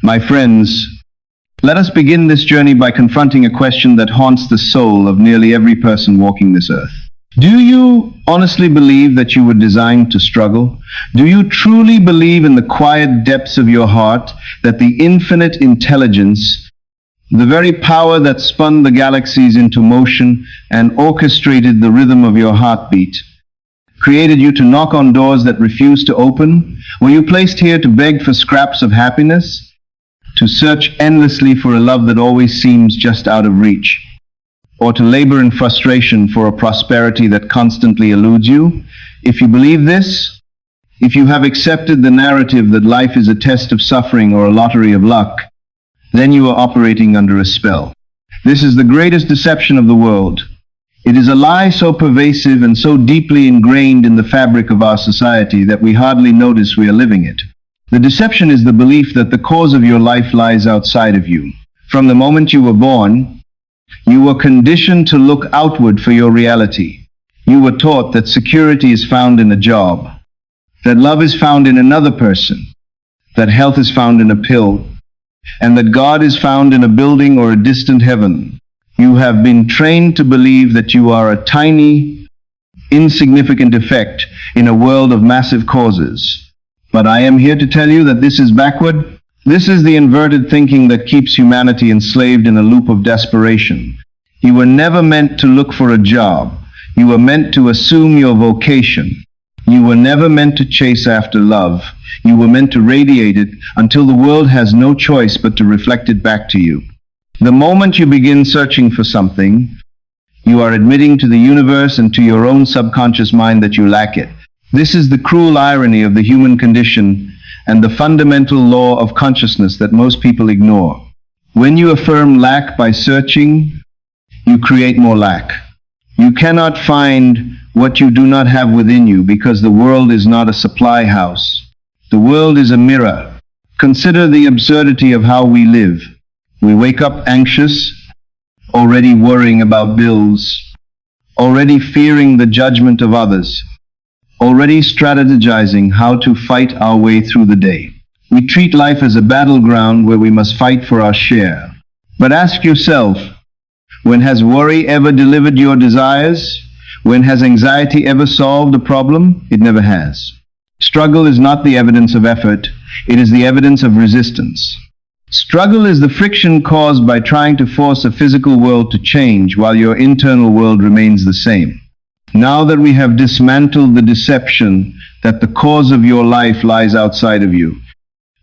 My friends, let us begin this journey by confronting a question that haunts the soul of nearly every person walking this earth. Do you honestly believe that you were designed to struggle? Do you truly believe in the quiet depths of your heart that the infinite intelligence, the very power that spun the galaxies into motion and orchestrated the rhythm of your heartbeat, created you to knock on doors that refused to open? Were you placed here to beg for scraps of happiness? To search endlessly for a love that always seems just out of reach? Or to labor in frustration for a prosperity that constantly eludes you? If you believe this, if you have accepted the narrative that life is a test of suffering or a lottery of luck, then you are operating under a spell. This is the greatest deception of the world. It is a lie so pervasive and so deeply ingrained in the fabric of our society that we hardly notice we are living it. The deception is the belief that the cause of your life lies outside of you. From the moment you were born, you were conditioned to look outward for your reality. You were taught that security is found in a job, that love is found in another person, that health is found in a pill, and that God is found in a building or a distant heaven. You have been trained to believe that you are a tiny, insignificant effect in a world of massive causes. But I am here to tell you that this is backward. This is the inverted thinking that keeps humanity enslaved in a loop of desperation. You were never meant to look for a job. You were meant to assume your vocation. You were never meant to chase after love. You were meant to radiate it until the world has no choice but to reflect it back to you. The moment you begin searching for something, you are admitting to the universe and to your own subconscious mind that you lack it. This is the cruel irony of the human condition and the fundamental law of consciousness that most people ignore. When you affirm lack by searching, you create more lack. You cannot find what you do not have within you because the world is not a supply house. The world is a mirror. Consider the absurdity of how we live. We wake up anxious, already worrying about bills, already fearing the judgment of others, already strategizing how to fight our way through the day. We treat life as a battleground where we must fight for our share. But ask yourself, when has worry ever delivered your desires? When has anxiety ever solved a problem? It never has. Struggle is not the evidence of effort, it is the evidence of resistance. Struggle is the friction caused by trying to force a physical world to change while your internal world remains the same. Now that we have dismantled the deception that the cause of your life lies outside of you,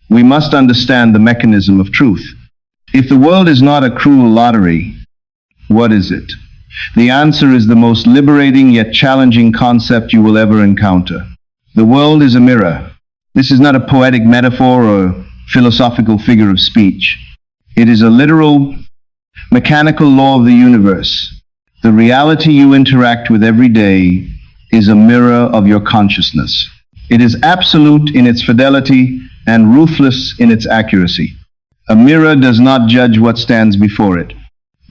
we must understand the mechanism of truth. If the world is not a cruel lottery, what is it? The answer is the most liberating yet challenging concept you will ever encounter. The world is a mirror. This is not a poetic metaphor or philosophical figure of speech. It is a literal, mechanical law of the universe. The reality you interact with every day is a mirror of your consciousness. It is absolute in its fidelity and ruthless in its accuracy. A mirror does not judge what stands before it.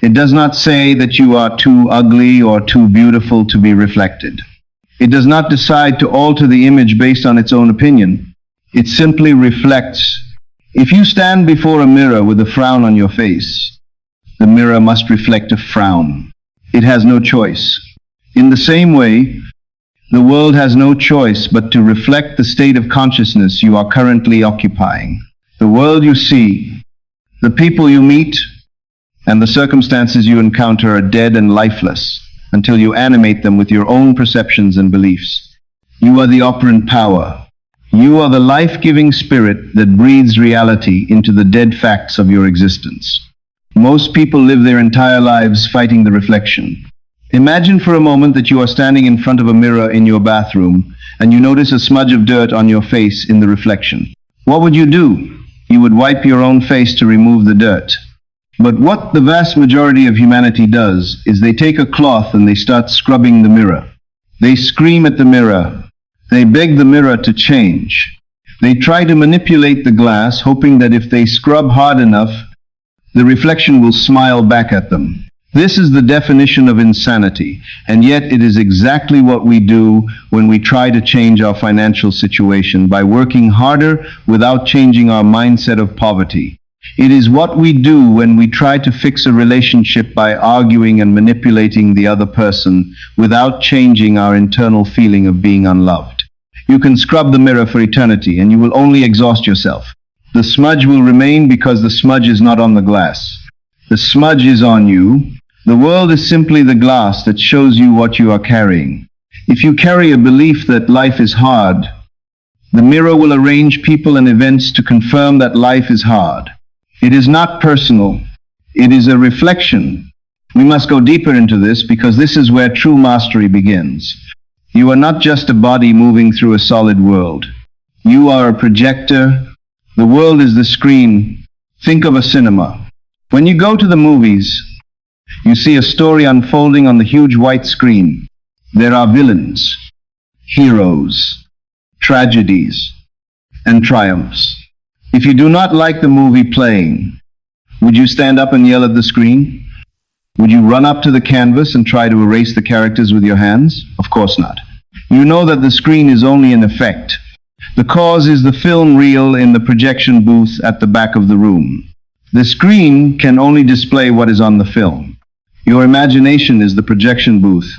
It does not say that you are too ugly or too beautiful to be reflected. It does not decide to alter the image based on its own opinion. It simply reflects. If you stand before a mirror with a frown on your face, the mirror must reflect a frown. It has no choice. In the same way, the world has no choice but to reflect the state of consciousness you are currently occupying. The world you see, the people you meet, and the circumstances you encounter are dead and lifeless until you animate them with your own perceptions and beliefs. You are the operant power. You are the life-giving spirit that breathes reality into the dead facts of your existence. Most people live their entire lives fighting the reflection. Imagine for a moment that you are standing in front of a mirror in your bathroom and you notice a smudge of dirt on your face in the reflection. What would you do? You would wipe your own face to remove the dirt. But what the vast majority of humanity does is they take a cloth and they start scrubbing the mirror. They scream at the mirror. They beg the mirror to change. They try to manipulate the glass, hoping that if they scrub hard enough, the reflection will smile back at them. This is the definition of insanity, and yet it is exactly what we do when we try to change our financial situation by working harder without changing our mindset of poverty. It is what we do when we try to fix a relationship by arguing and manipulating the other person without changing our internal feeling of being unloved. You can scrub the mirror for eternity and you will only exhaust yourself. The smudge will remain because the smudge is not on the glass. The smudge is on you. The world is simply the glass that shows you what you are carrying. If you carry a belief that life is hard, the mirror will arrange people and events to confirm that life is hard. It is not personal. It is a reflection. We must go deeper into this because this is where true mastery begins. You are not just a body moving through a solid world. You are a projector. The world is the screen. Think of a cinema. When you go to the movies, you see a story unfolding on the huge white screen. There are villains, heroes, tragedies, and triumphs. If you do not like the movie playing, would you stand up and yell at the screen? Would you run up to the canvas and try to erase the characters with your hands? Of course not. You know that the screen is only an effect. The cause is the film reel in the projection booth at the back of the room. The screen can only display what is on the film. Your imagination is the projection booth.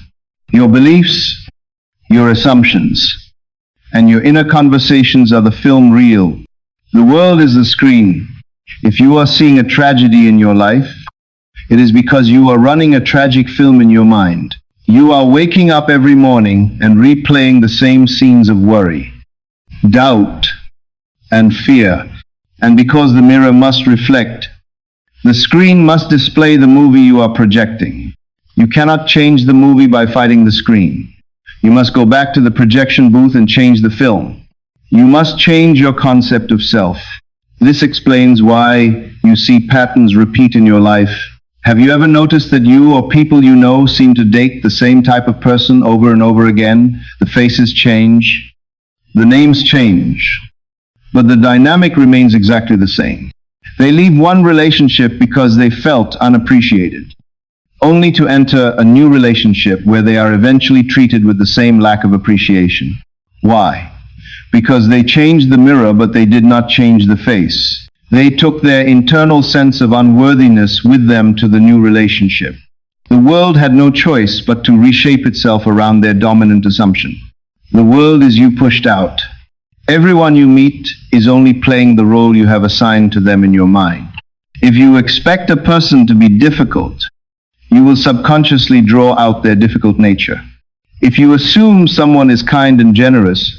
Your beliefs, your assumptions, and your inner conversations are the film reel. The world is the screen. If you are seeing a tragedy in your life, it is because you are running a tragic film in your mind. You are waking up every morning and replaying the same scenes of worry, doubt, and fear. And because the mirror must reflect, the screen must display the movie you are projecting. You cannot change the movie by fighting the screen. You must go back to the projection booth and change the film. You must change your concept of self. This explains why you see patterns repeat in your life. Have you ever noticed that you or people you know seem to date the same type of person over and over again? The faces change, the names change, but the dynamic remains exactly the same. They leave one relationship because they felt unappreciated, only to enter a new relationship where they are eventually treated with the same lack of appreciation. Why? Because they changed the mirror, but they did not change the face. They took their internal sense of unworthiness with them to the new relationship. The world had no choice but to reshape itself around their dominant assumption. The world is you pushed out. Everyone you meet is only playing the role you have assigned to them in your mind. If you expect a person to be difficult, you will subconsciously draw out their difficult nature. If you assume someone is kind and generous,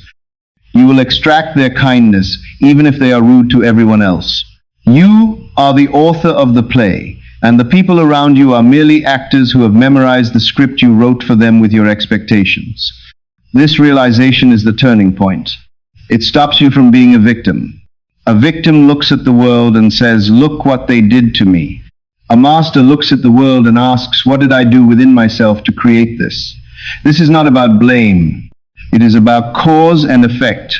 you will extract their kindness, even if they are rude to everyone else. You are the author of the play, and the people around you are merely actors who have memorized the script you wrote for them with your expectations. This realization is the turning point. It stops you from being a victim. A victim looks at the world and says, "Look what they did to me." A master looks at the world and asks, "What did I do within myself to create this?" This is not about blame. It is about cause and effect.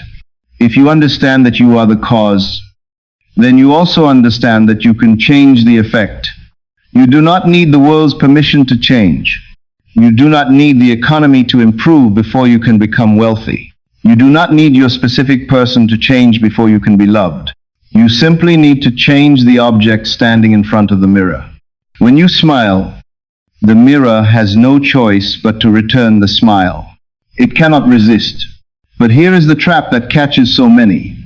If you understand that you are the cause, then you also understand that you can change the effect. You do not need the world's permission to change. You do not need the economy to improve before you can become wealthy. You do not need your specific person to change before you can be loved. You simply need to change the object standing in front of the mirror. When you smile, the mirror has no choice but to return the smile. It cannot resist. But here is the trap that catches so many.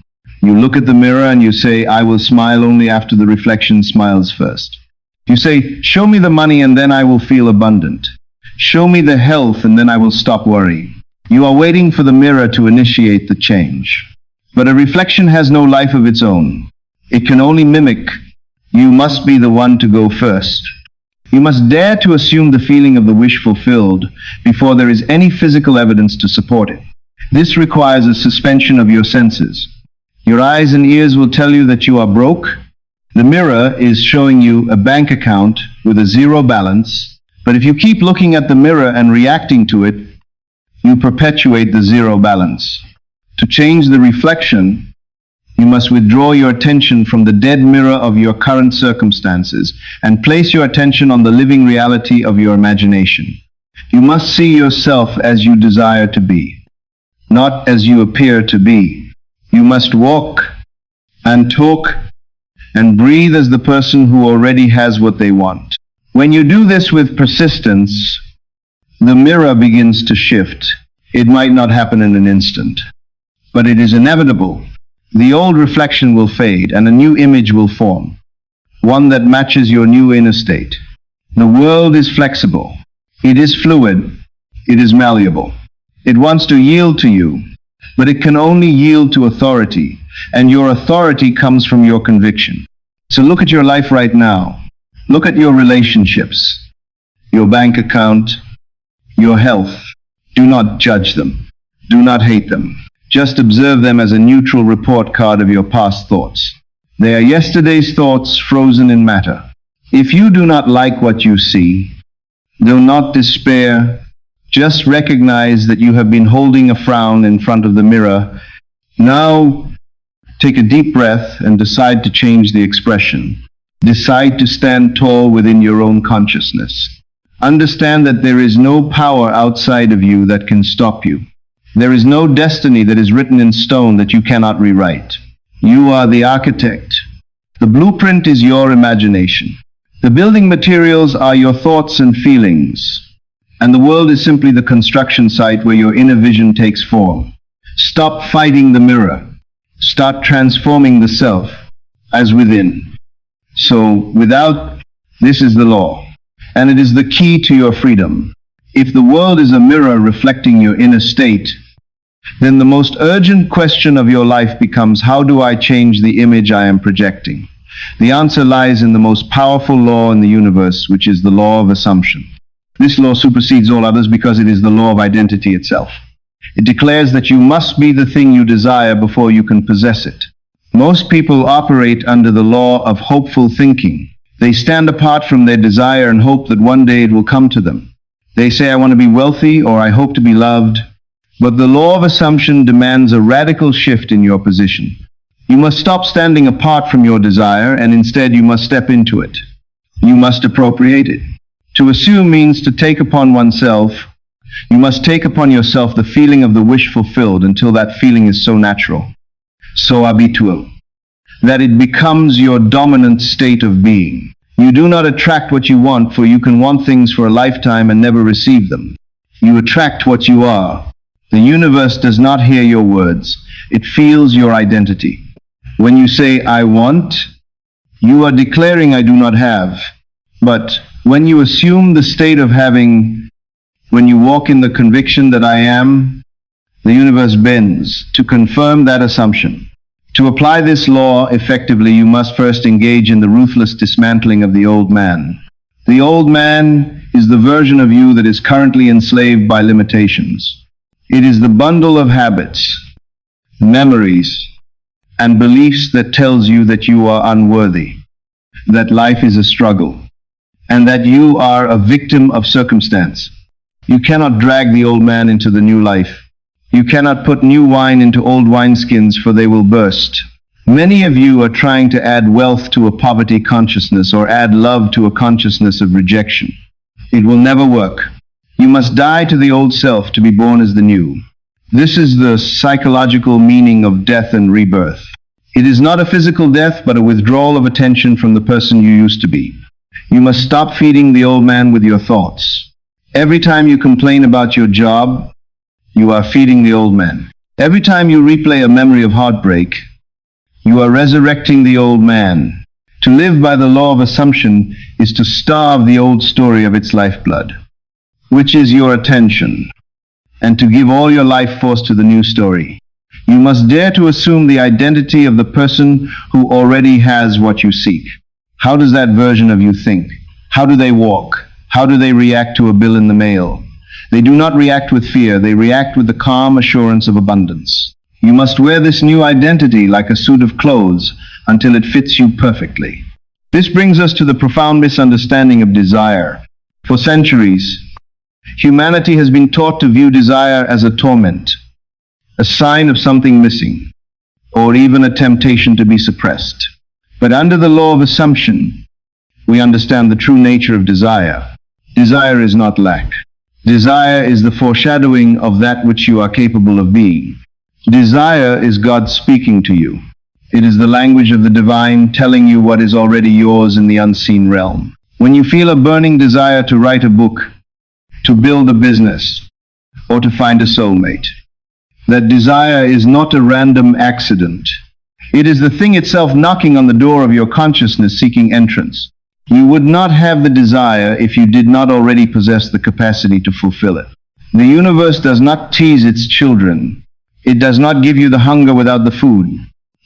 You look at the mirror and you say, "I will smile only after the reflection smiles first." You say, "Show me the money and then I will feel abundant. Show me the health and then I will stop worrying." You are waiting for the mirror to initiate the change. But a reflection has no life of its own. It can only mimic. You must be the one to go first. You must dare to assume the feeling of the wish fulfilled before there is any physical evidence to support it. This requires a suspension of your senses. Your eyes and ears will tell you that you are broke. The mirror is showing you a bank account with a zero balance. But if you keep looking at the mirror and reacting to it, you perpetuate the zero balance. To change the reflection, you must withdraw your attention from the dead mirror of your current circumstances and place your attention on the living reality of your imagination. You must see yourself as you desire to be, not as you appear to be. You must walk and talk and breathe as the person who already has what they want. When you do this with persistence, the mirror begins to shift. It might not happen in an instant, but it is inevitable. The old reflection will fade and a new image will form, one that matches your new inner state. The world is flexible. It is fluid. It is malleable. It wants to yield to you, but it can only yield to authority, and your authority comes from your conviction. So look at your life right now. Look at your relationships, your bank account, your health. Do not judge them. Do not hate them. Just observe them as a neutral report card of your past thoughts. They are yesterday's thoughts frozen in matter. If you do not like what you see, do not despair. Just recognize that you have been holding a frown in front of the mirror. Now, take a deep breath and decide to change the expression. Decide to stand tall within your own consciousness. Understand that there is no power outside of you that can stop you. There is no destiny that is written in stone that you cannot rewrite. You are the architect. The blueprint is your imagination. The building materials are your thoughts and feelings. And the world is simply the construction site where your inner vision takes form. Stop fighting the mirror. Start transforming the self as within. So, without, this is the law, and it is the key to your freedom. If the world is a mirror reflecting your inner state, then the most urgent question of your life becomes, how do I change the image I am projecting? The answer lies in the most powerful law in the universe, which is the law of assumption. This law supersedes all others because it is the law of identity itself. It declares that you must be the thing you desire before you can possess it. Most people operate under the law of hopeful thinking. They stand apart from their desire and hope that one day it will come to them. They say, I want to be wealthy, or I hope to be loved. But the law of assumption demands a radical shift in your position. You must stop standing apart from your desire, and instead you must step into it. You must appropriate it. To assume means to take upon oneself. You must take upon yourself the feeling of the wish fulfilled until that feeling is so natural, so habitual, that it becomes your dominant state of being. You do not attract what you want, for you can want things for a lifetime and never receive them. You attract what you are. The universe does not hear your words. It feels your identity. When you say, I want, you are declaring I do not have. But when you assume the state of having, when you walk in the conviction that I am, the universe bends to confirm that assumption. To apply this law effectively, you must first engage in the ruthless dismantling of the old man. The old man is the version of you that is currently enslaved by limitations. It is the bundle of habits, memories, and beliefs that tells you that you are unworthy, that life is a struggle, and that you are a victim of circumstance. You cannot drag the old man into the new life. You cannot put new wine into old wineskins, for they will burst. Many of you are trying to add wealth to a poverty consciousness or add love to a consciousness of rejection. It will never work. You must die to the old self to be born as the new. This is the psychological meaning of death and rebirth. It is not a physical death, but a withdrawal of attention from the person you used to be. You must stop feeding the old man with your thoughts. Every time you complain about your job, you are feeding the old man. Every time you replay a memory of heartbreak, you are resurrecting the old man. To live by the law of assumption is to starve the old story of its lifeblood, which is your attention, and to give all your life force to the new story. You must dare to assume the identity of the person who already has what you seek. How does that version of you think? How do they walk? How do they react to a bill in the mail? They do not react with fear. They react with the calm assurance of abundance. You must wear this new identity like a suit of clothes until it fits you perfectly. This brings us to the profound misunderstanding of desire. For centuries, humanity has been taught to view desire as a torment, a sign of something missing, or even a temptation to be suppressed. But under the law of assumption, we understand the true nature of desire. Desire is not lack. Desire is the foreshadowing of that which you are capable of being. Desire is God speaking to you. It is the language of the divine telling you what is already yours in the unseen realm. When you feel a burning desire to write a book, to build a business, or to find a soulmate, that desire is not a random accident. It is the thing itself knocking on the door of your consciousness seeking entrance. You would not have the desire if you did not already possess the capacity to fulfill it. The universe does not tease its children. It does not give you the hunger without the food.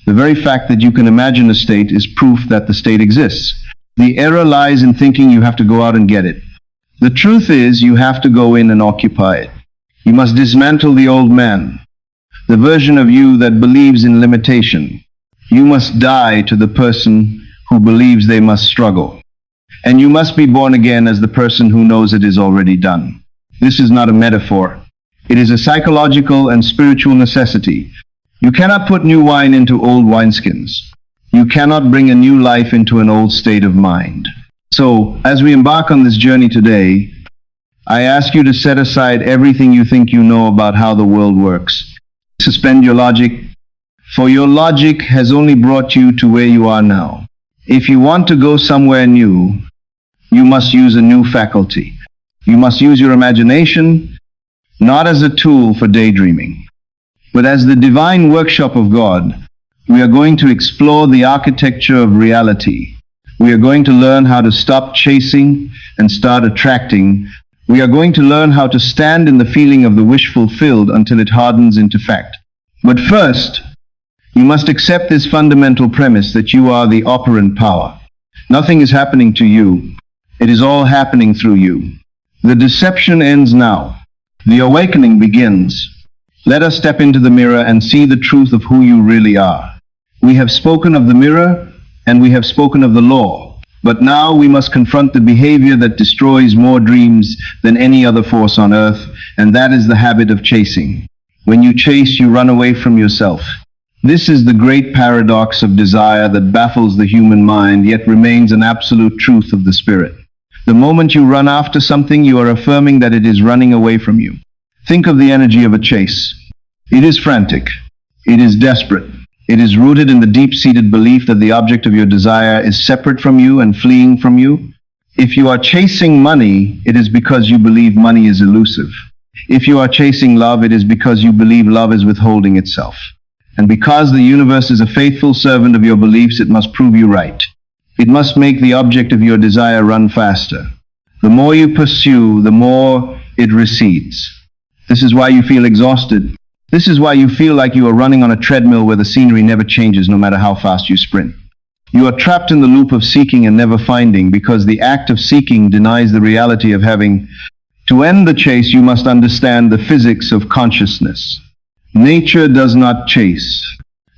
The very fact that you can imagine a state is proof that the state exists. The error lies in thinking you have to go out and get it. The truth is you have to go in and occupy it. You must dismantle the old man, the version of you that believes in limitation. You must die to the person who believes they must struggle. And you must be born again as the person who knows it is already done. This is not a metaphor. It is a psychological and spiritual necessity. You cannot put new wine into old wineskins. You cannot bring a new life into an old state of mind. So, as we embark on this journey today, I ask you to set aside everything you think you know about how the world works. Suspend your logic, for your logic has only brought you to where you are now. If you want to go somewhere new, you must use a new faculty. You must use your imagination, not as a tool for daydreaming, but as the divine workshop of God. We are going to explore the architecture of reality. We are going to learn how to stop chasing and start attracting. We are going to learn how to stand in the feeling of the wish fulfilled until it hardens into fact. But first, you must accept this fundamental premise that you are the operant power. Nothing is happening to you. It is all happening through you. The deception ends now. The awakening begins. Let us step into the mirror and see the truth of who you really are. We have spoken of the mirror and we have spoken of the law, but now we must confront the behavior that destroys more dreams than any other force on earth, and that is the habit of chasing. When you chase, you run away from yourself. This is the great paradox of desire that baffles the human mind, yet remains an absolute truth of the spirit. The moment you run after something, you are affirming that it is running away from you. Think of the energy of a chase. It is frantic. It is desperate. It is rooted in the deep-seated belief that the object of your desire is separate from you and fleeing from you. If you are chasing money, it is because you believe money is elusive. If you are chasing love, it is because you believe love is withholding itself. And because the universe is a faithful servant of your beliefs, it must prove you right. It must make the object of your desire run faster. The more you pursue, the more it recedes. This is why you feel exhausted. This is why you feel like you are running on a treadmill where the scenery never changes no matter how fast you sprint. You are trapped in the loop of seeking and never finding, because the act of seeking denies the reality of having. To end the chase, you must understand the physics of consciousness. Nature does not chase.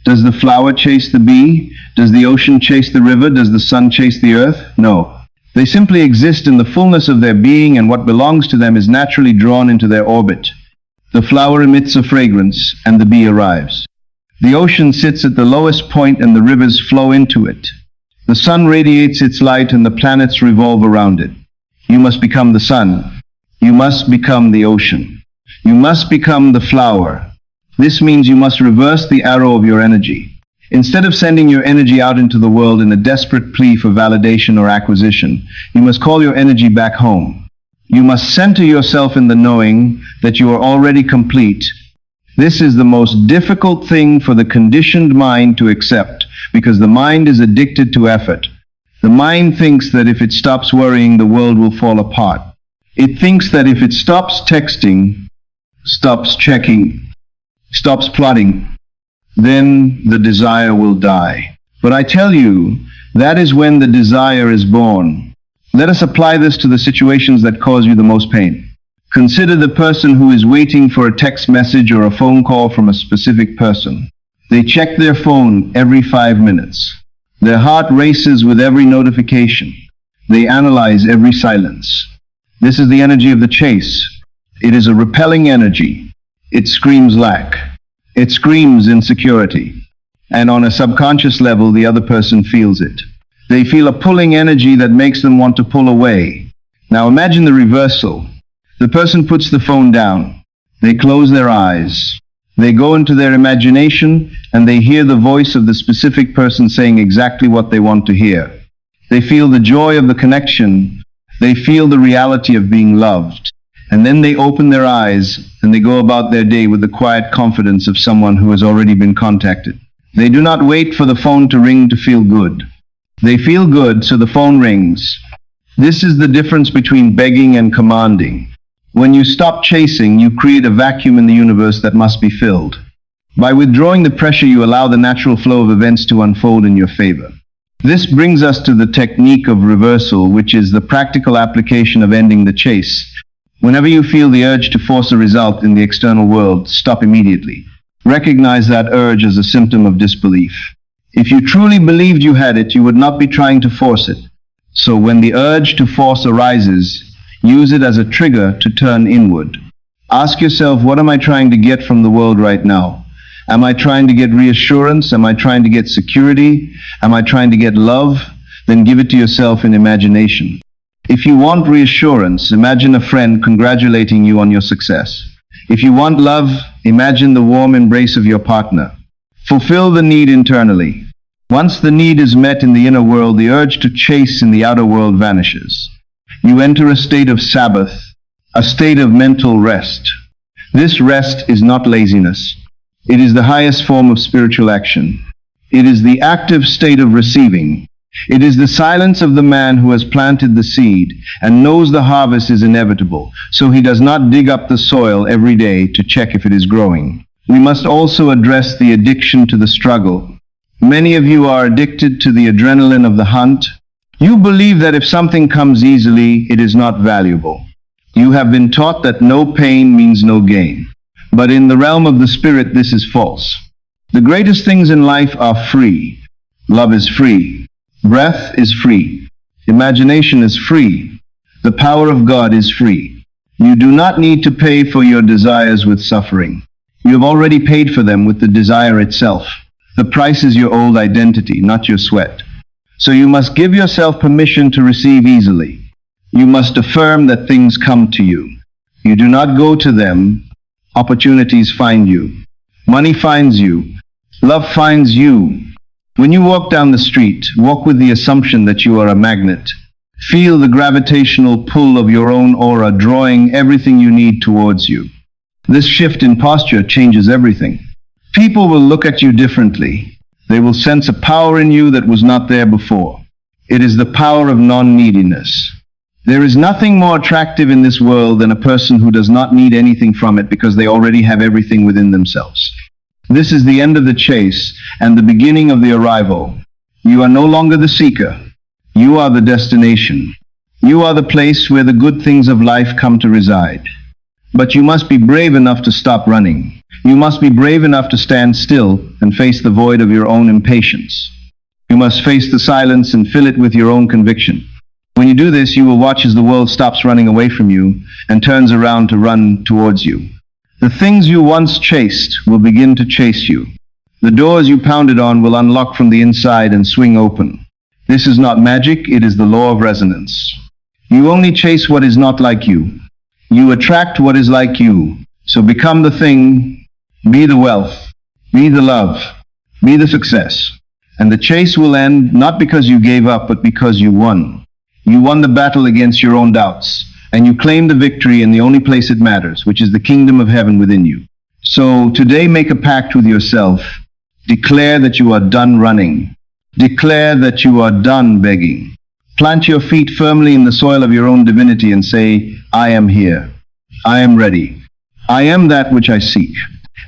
Does the flower chase the bee? Does the ocean chase the river? Does the sun chase the earth? No. They simply exist in the fullness of their being, and what belongs to them is naturally drawn into their orbit. The flower emits a fragrance, and the bee arrives. The ocean sits at the lowest point, and the rivers flow into it. The sun radiates its light, and the planets revolve around it. You must become the sun. You must become the ocean. You must become the flower. This means you must reverse the arrow of your energy. Instead of sending your energy out into the world in a desperate plea for validation or acquisition, you must call your energy back home. You must center yourself in the knowing that you are already complete. This is the most difficult thing for the conditioned mind to accept, because the mind is addicted to effort. The mind thinks that if it stops worrying, the world will fall apart. It thinks that if it stops texting, stops checking, stops plotting, then the desire will die. But I tell you, that is when the desire is born. Let us apply this to the situations that cause you the most pain. Consider the person who is waiting for a text message or a phone call from a specific person. They check their phone every 5 minutes. Their heart races with every notification. They analyze every silence. This is the energy of the chase. It is a repelling energy. It screams lack. It screams insecurity. And on a subconscious level, the other person feels it. They feel a pulling energy that makes them want to pull away. Now imagine the reversal. The person puts the phone down. They close their eyes. They go into their imagination and they hear the voice of the specific person saying exactly what they want to hear. They feel the joy of the connection. They feel the reality of being loved. And then they open their eyes and they go about their day with the quiet confidence of someone who has already been contacted. They do not wait for the phone to ring to feel good. They feel good, so the phone rings. This is the difference between begging and commanding. When you stop chasing, you create a vacuum in the universe that must be filled. By withdrawing the pressure, you allow the natural flow of events to unfold in your favor. This brings us to the technique of reversal, which is the practical application of ending the chase. Whenever you feel the urge to force a result in the external world, stop immediately. Recognize that urge as a symptom of disbelief. If you truly believed you had it, you would not be trying to force it. So when the urge to force arises, use it as a trigger to turn inward. Ask yourself, what am I trying to get from the world right now? Am I trying to get reassurance? Am I trying to get security? Am I trying to get love? Then give it to yourself in imagination. If you want reassurance, imagine a friend congratulating you on your success. If you want love, imagine the warm embrace of your partner. Fulfill the need internally. Once the need is met in the inner world, the urge to chase in the outer world vanishes. You enter a state of Sabbath, a state of mental rest. This rest is not laziness. It is the highest form of spiritual action. It is the active state of receiving. It is the silence of the man who has planted the seed and knows the harvest is inevitable, so he does not dig up the soil every day to check if it is growing. We must also address the addiction to the struggle. Many of you are addicted to the adrenaline of the hunt. You believe that if something comes easily, it is not valuable. You have been taught that no pain means no gain. But in the realm of the spirit, this is false. The greatest things in life are free. Love is free. Breath is free. Imagination is free. The power of God is free. You do not need to pay for your desires with suffering. You have already paid for them with the desire itself. The price is your old identity, not your sweat. So you must give yourself permission to receive easily. You must affirm that things come to you. You do not go to them. Opportunities find you. Money finds you. Love finds you. When you walk down the street, walk with the assumption that you are a magnet. Feel the gravitational pull of your own aura drawing everything you need towards you. This shift in posture changes everything. People will look at you differently. They will sense a power in you that was not there before. It is the power of non-neediness. There is nothing more attractive in this world than a person who does not need anything from it because they already have everything within themselves. This is the end of the chase and the beginning of the arrival. You are no longer the seeker. You are the destination. You are the place where the good things of life come to reside. But you must be brave enough to stop running. You must be brave enough to stand still and face the void of your own impatience. You must face the silence and fill it with your own conviction. When you do this, you will watch as the world stops running away from you and turns around to run towards you. The things you once chased will begin to chase you. The doors you pounded on will unlock from the inside and swing open. This is not magic, it is the law of resonance. You only chase what is not like you. You attract what is like you. So become the thing, be the wealth, be the love, be the success. And the chase will end not because you gave up, but because you won. You won the battle against your own doubts. And you claim the victory in the only place it matters, which is the kingdom of heaven within you. So today make a pact with yourself. Declare that you are done running. Declare that you are done begging. Plant your feet firmly in the soil of your own divinity and say, I am here. I am ready. I am that which I seek.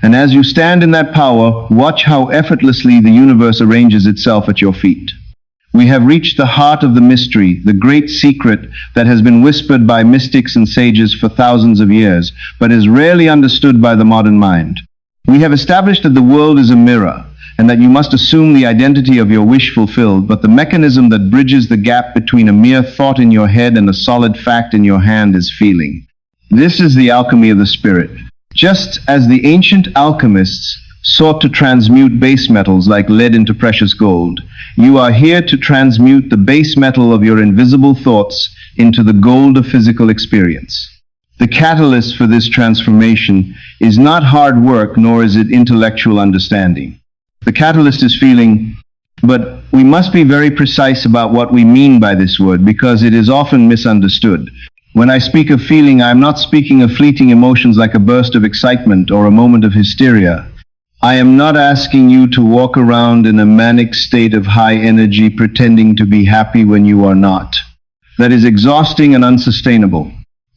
And as you stand in that power, watch how effortlessly the universe arranges itself at your feet. We have reached the heart of the mystery, the great secret that has been whispered by mystics and sages for thousands of years, but is rarely understood by the modern mind. We have established that the world is a mirror, and that you must assume the identity of your wish fulfilled, but the mechanism that bridges the gap between a mere thought in your head and a solid fact in your hand is feeling. This is the alchemy of the spirit. Just as the ancient alchemists sought to transmute base metals like lead into precious gold, you are here to transmute the base metal of your invisible thoughts into the gold of physical experience. The catalyst for this transformation is not hard work, nor is it intellectual understanding. The catalyst is feeling, but we must be very precise about what we mean by this word, because it is often misunderstood. When I speak of feeling, I am not speaking of fleeting emotions like a burst of excitement or a moment of hysteria. I am not asking you to walk around in a manic state of high energy pretending to be happy when you are not. That is exhausting and unsustainable.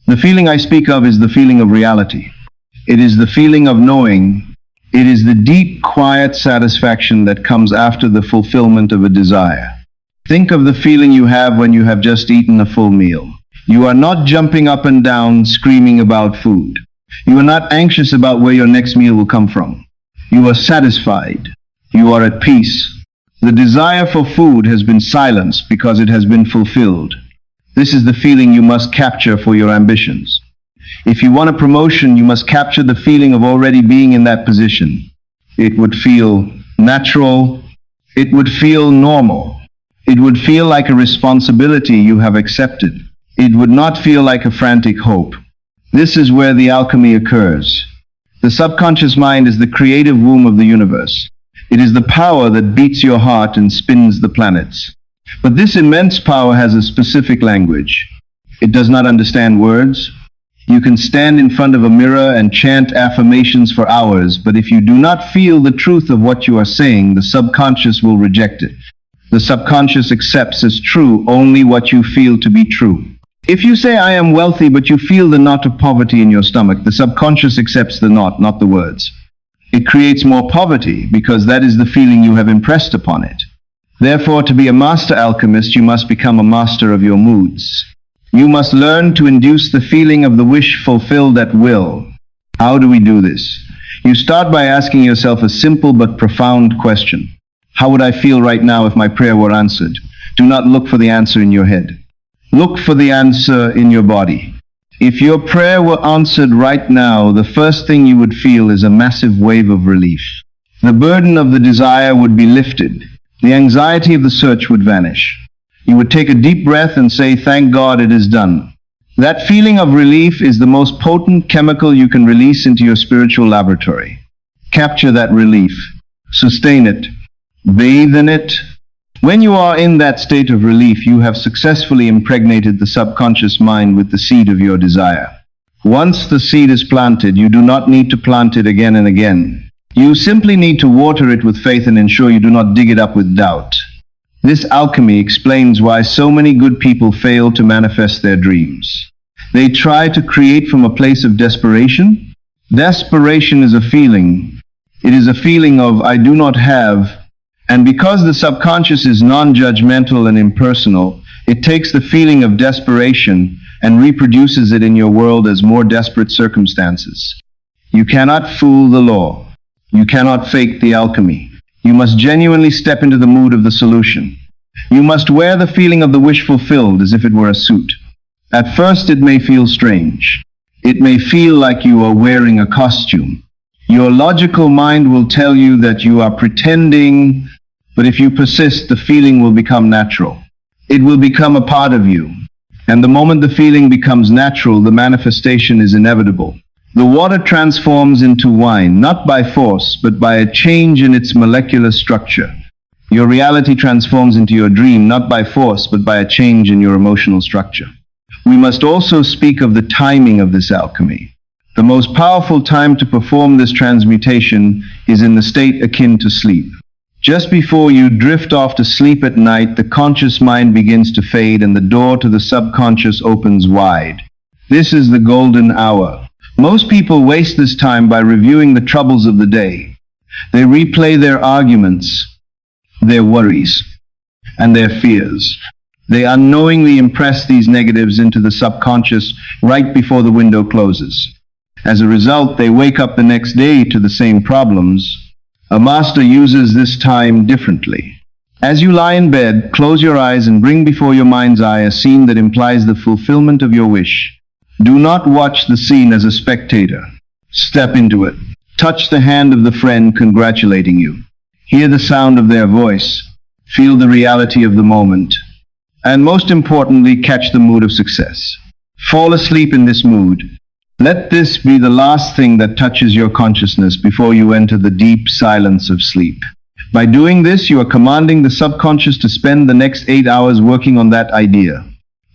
The feeling I speak of is the feeling of reality. It is the feeling of knowing. It is the deep, quiet satisfaction that comes after the fulfillment of a desire. Think of the feeling you have when you have just eaten a full meal. You are not jumping up and down, screaming about food. You are not anxious about where your next meal will come from. You are satisfied. You are at peace. The desire for food has been silenced because it has been fulfilled. This is the feeling you must capture for your ambitions. If you want a promotion, you must capture the feeling of already being in that position. It would feel natural. It would feel normal. It would feel like a responsibility you have accepted. It would not feel like a frantic hope. This is where the alchemy occurs. The subconscious mind is the creative womb of the universe. It is the power that beats your heart and spins the planets. But this immense power has a specific language. It does not understand words. You can stand in front of a mirror and chant affirmations for hours, but if you do not feel the truth of what you are saying, the subconscious will reject it. The subconscious accepts as true only what you feel to be true. If you say, "I am wealthy," but you feel the knot of poverty in your stomach, the subconscious accepts the knot, not the words. It creates more poverty because that is the feeling you have impressed upon it. Therefore, to be a master alchemist, you must become a master of your moods. You must learn to induce the feeling of the wish fulfilled at will. How do we do this? You start by asking yourself a simple but profound question. How would I feel right now if my prayer were answered? Do not look for the answer in your head. Look for the answer in your body. If your prayer were answered right now, the first thing you would feel is a massive wave of relief. The burden of the desire would be lifted. The anxiety of the search would vanish. You would take a deep breath and say, "Thank God it is done." That feeling of relief is the most potent chemical you can release into your spiritual laboratory. Capture that relief. Sustain it. Bathe in it. When you are in that state of relief, you have successfully impregnated the subconscious mind with the seed of your desire. Once the seed is planted, you do not need to plant it again and again. You simply need to water it with faith and ensure you do not dig it up with doubt. This alchemy explains why so many good people fail to manifest their dreams. They try to create from a place of desperation. Desperation is a feeling. It is a feeling of "I do not have," and because the subconscious is non-judgmental and impersonal, it takes the feeling of desperation and reproduces it in your world as more desperate circumstances. You cannot fool the law. You cannot fake the alchemy. You must genuinely step into the mood of the solution. You must wear the feeling of the wish fulfilled as if it were a suit. At first it may feel strange. It may feel like you are wearing a costume. Your logical mind will tell you that you are pretending, but if you persist, the feeling will become natural. It will become a part of you. And the moment the feeling becomes natural, the manifestation is inevitable. The water transforms into wine, not by force, but by a change in its molecular structure. Your reality transforms into your dream, not by force, but by a change in your emotional structure. We must also speak of the timing of this alchemy. The most powerful time to perform this transmutation is in the state akin to sleep. Just before you drift off to sleep at night, the conscious mind begins to fade and the door to the subconscious opens wide. This is the golden hour. Most people waste this time by reviewing the troubles of the day. They replay their arguments, their worries, and their fears. They unknowingly impress these negatives into the subconscious right before the window closes. As a result, they wake up the next day to the same problems. A master uses this time differently. As you lie in bed, close your eyes and bring before your mind's eye a scene that implies the fulfillment of your wish. Do not watch the scene as a spectator. Step into it. Touch the hand of the friend congratulating you. Hear the sound of their voice. Feel the reality of the moment. And most importantly, catch the mood of success. Fall asleep in this mood. Let this be the last thing that touches your consciousness before you enter the deep silence of sleep. By doing this, you are commanding the subconscious to spend the next 8 hours working on that idea.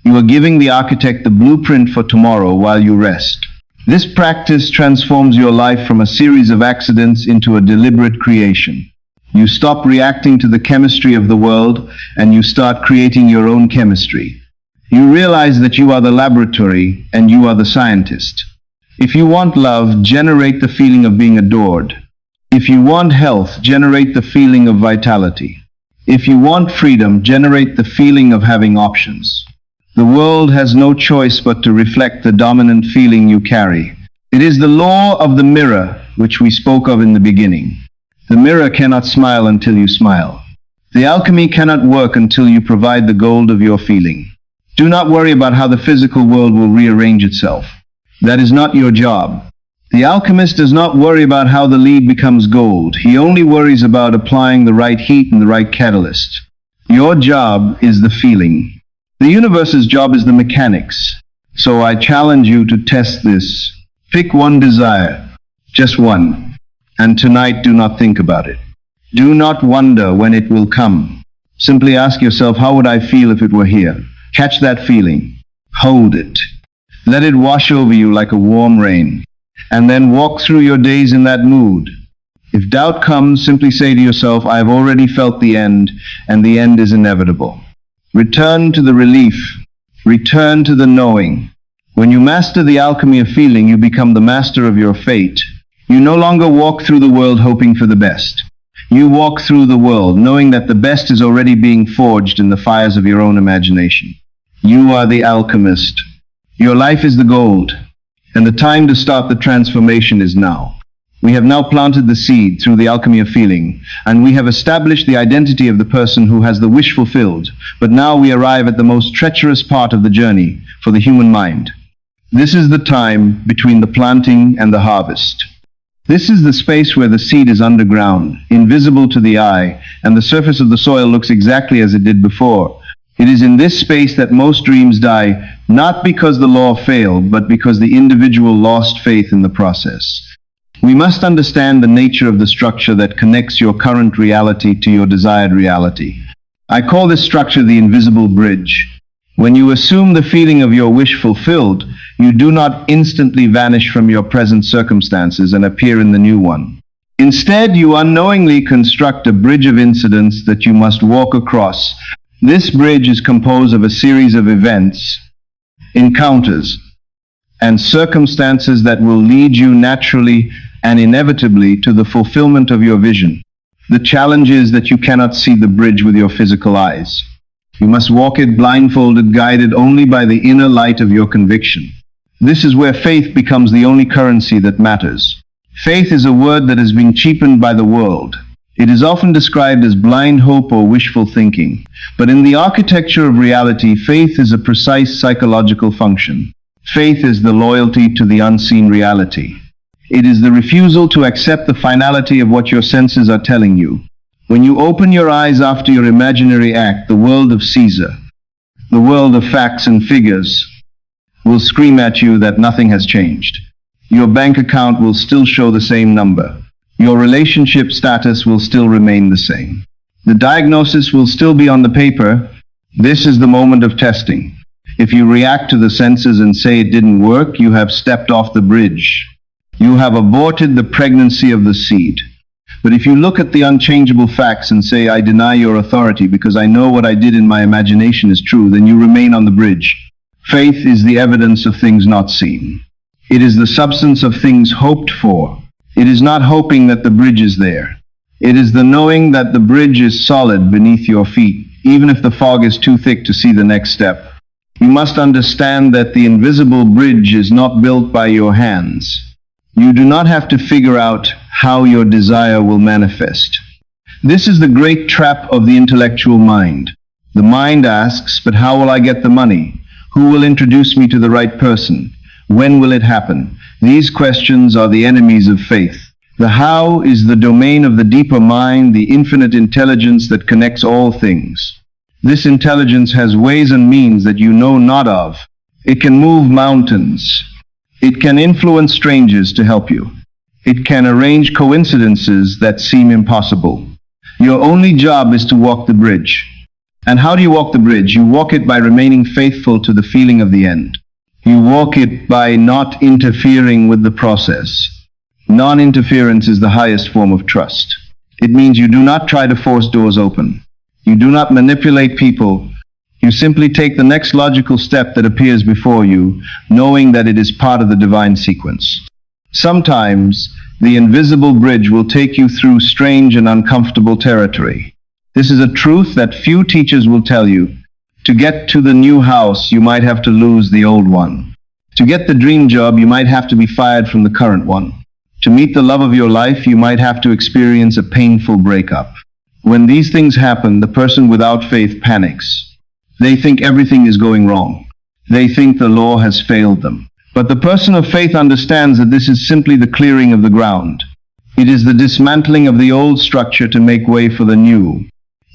You are giving the architect the blueprint for tomorrow while you rest. This practice transforms your life from a series of accidents into a deliberate creation. You stop reacting to the chemistry of the world and you start creating your own chemistry. You realize that you are the laboratory and you are the scientist. If you want love, generate the feeling of being adored. If you want health, generate the feeling of vitality. If you want freedom, generate the feeling of having options. The world has no choice but to reflect the dominant feeling you carry. It is the law of the mirror, which we spoke of in the beginning. The mirror cannot smile until you smile. The alchemy cannot work until you provide the gold of your feeling. Do not worry about how the physical world will rearrange itself. That is not your job. The alchemist does not worry about how the lead becomes gold. He only worries about applying the right heat and the right catalyst. Your job is the feeling. The universe's job is the mechanics. So I challenge you to test this. Pick one desire, just one. And tonight do not think about it. Do not wonder when it will come. Simply ask yourself, how would I feel if it were here? Catch that feeling. Hold it. Let it wash over you like a warm rain. And then walk through your days in that mood. If doubt comes, simply say to yourself, I have already felt the end, and the end is inevitable. Return to the relief. Return to the knowing. When you master the alchemy of feeling, you become the master of your fate. You no longer walk through the world hoping for the best. You walk through the world knowing that the best is already being forged in the fires of your own imagination. You are the alchemist. Your life is the gold. And the time to start the transformation is now. We have now planted the seed through the alchemy of feeling, and we have established the identity of the person who has the wish fulfilled. But now we arrive at the most treacherous part of the journey for the human mind. This is the time between the planting and the harvest. This is the space where the seed is underground, invisible to the eye, and the surface of the soil looks exactly as it did before. It is in this space that most dreams die, not because the law failed, but because the individual lost faith in the process. We must understand the nature of the structure that connects your current reality to your desired reality. I call this structure the invisible bridge. When you assume the feeling of your wish fulfilled, you do not instantly vanish from your present circumstances and appear in the new one. Instead, you unknowingly construct a bridge of incidents that you must walk across. This bridge is composed of a series of events, encounters, and circumstances that will lead you naturally and inevitably to the fulfillment of your vision. The challenge is that you cannot see the bridge with your physical eyes. You must walk it blindfolded, guided only by the inner light of your conviction. This is where faith becomes the only currency that matters. Faith is a word that has been cheapened by the world. It is often described as blind hope or wishful thinking. But in the architecture of reality, faith is a precise psychological function. Faith is the loyalty to the unseen reality. It is the refusal to accept the finality of what your senses are telling you. When you open your eyes after your imaginary act, the world of Caesar, the world of facts and figures, will scream at you that nothing has changed. Your bank account will still show the same number. Your relationship status will still remain the same. The diagnosis will still be on the paper. This is the moment of testing. If you react to the senses and say it didn't work, you have stepped off the bridge. You have aborted the pregnancy of the seed. But if you look at the unchangeable facts and say, I deny your authority because I know what I did in my imagination is true, then you remain on the bridge. Faith is the evidence of things not seen. It is the substance of things hoped for. It is not hoping that the bridge is there. It is the knowing that the bridge is solid beneath your feet, even if the fog is too thick to see the next step. You must understand that the invisible bridge is not built by your hands. You do not have to figure out how your desire will manifest. This is the great trap of the intellectual mind. The mind asks, but how will I get the money? Who will introduce me to the right person? When will it happen? These questions are the enemies of faith. The how is the domain of the deeper mind, the infinite intelligence that connects all things. This intelligence has ways and means that you know not of. It can move mountains. It can influence strangers to help you. It can arrange coincidences that seem impossible. Your only job is to walk the bridge. And how do you walk the bridge? You walk it by remaining faithful to the feeling of the end. You walk it by not interfering with the process. Non-interference is the highest form of trust. It means you do not try to force doors open. You do not manipulate people. You simply take the next logical step that appears before you, knowing that it is part of the divine sequence. Sometimes, the invisible bridge will take you through strange and uncomfortable territory. This is a truth that few teachers will tell you. To get to the new house, you might have to lose the old one. To get the dream job, you might have to be fired from the current one. To meet the love of your life, you might have to experience a painful breakup. When these things happen, the person without faith panics. They think everything is going wrong. They think the law has failed them. But the person of faith understands that this is simply the clearing of the ground. It is the dismantling of the old structure to make way for the new.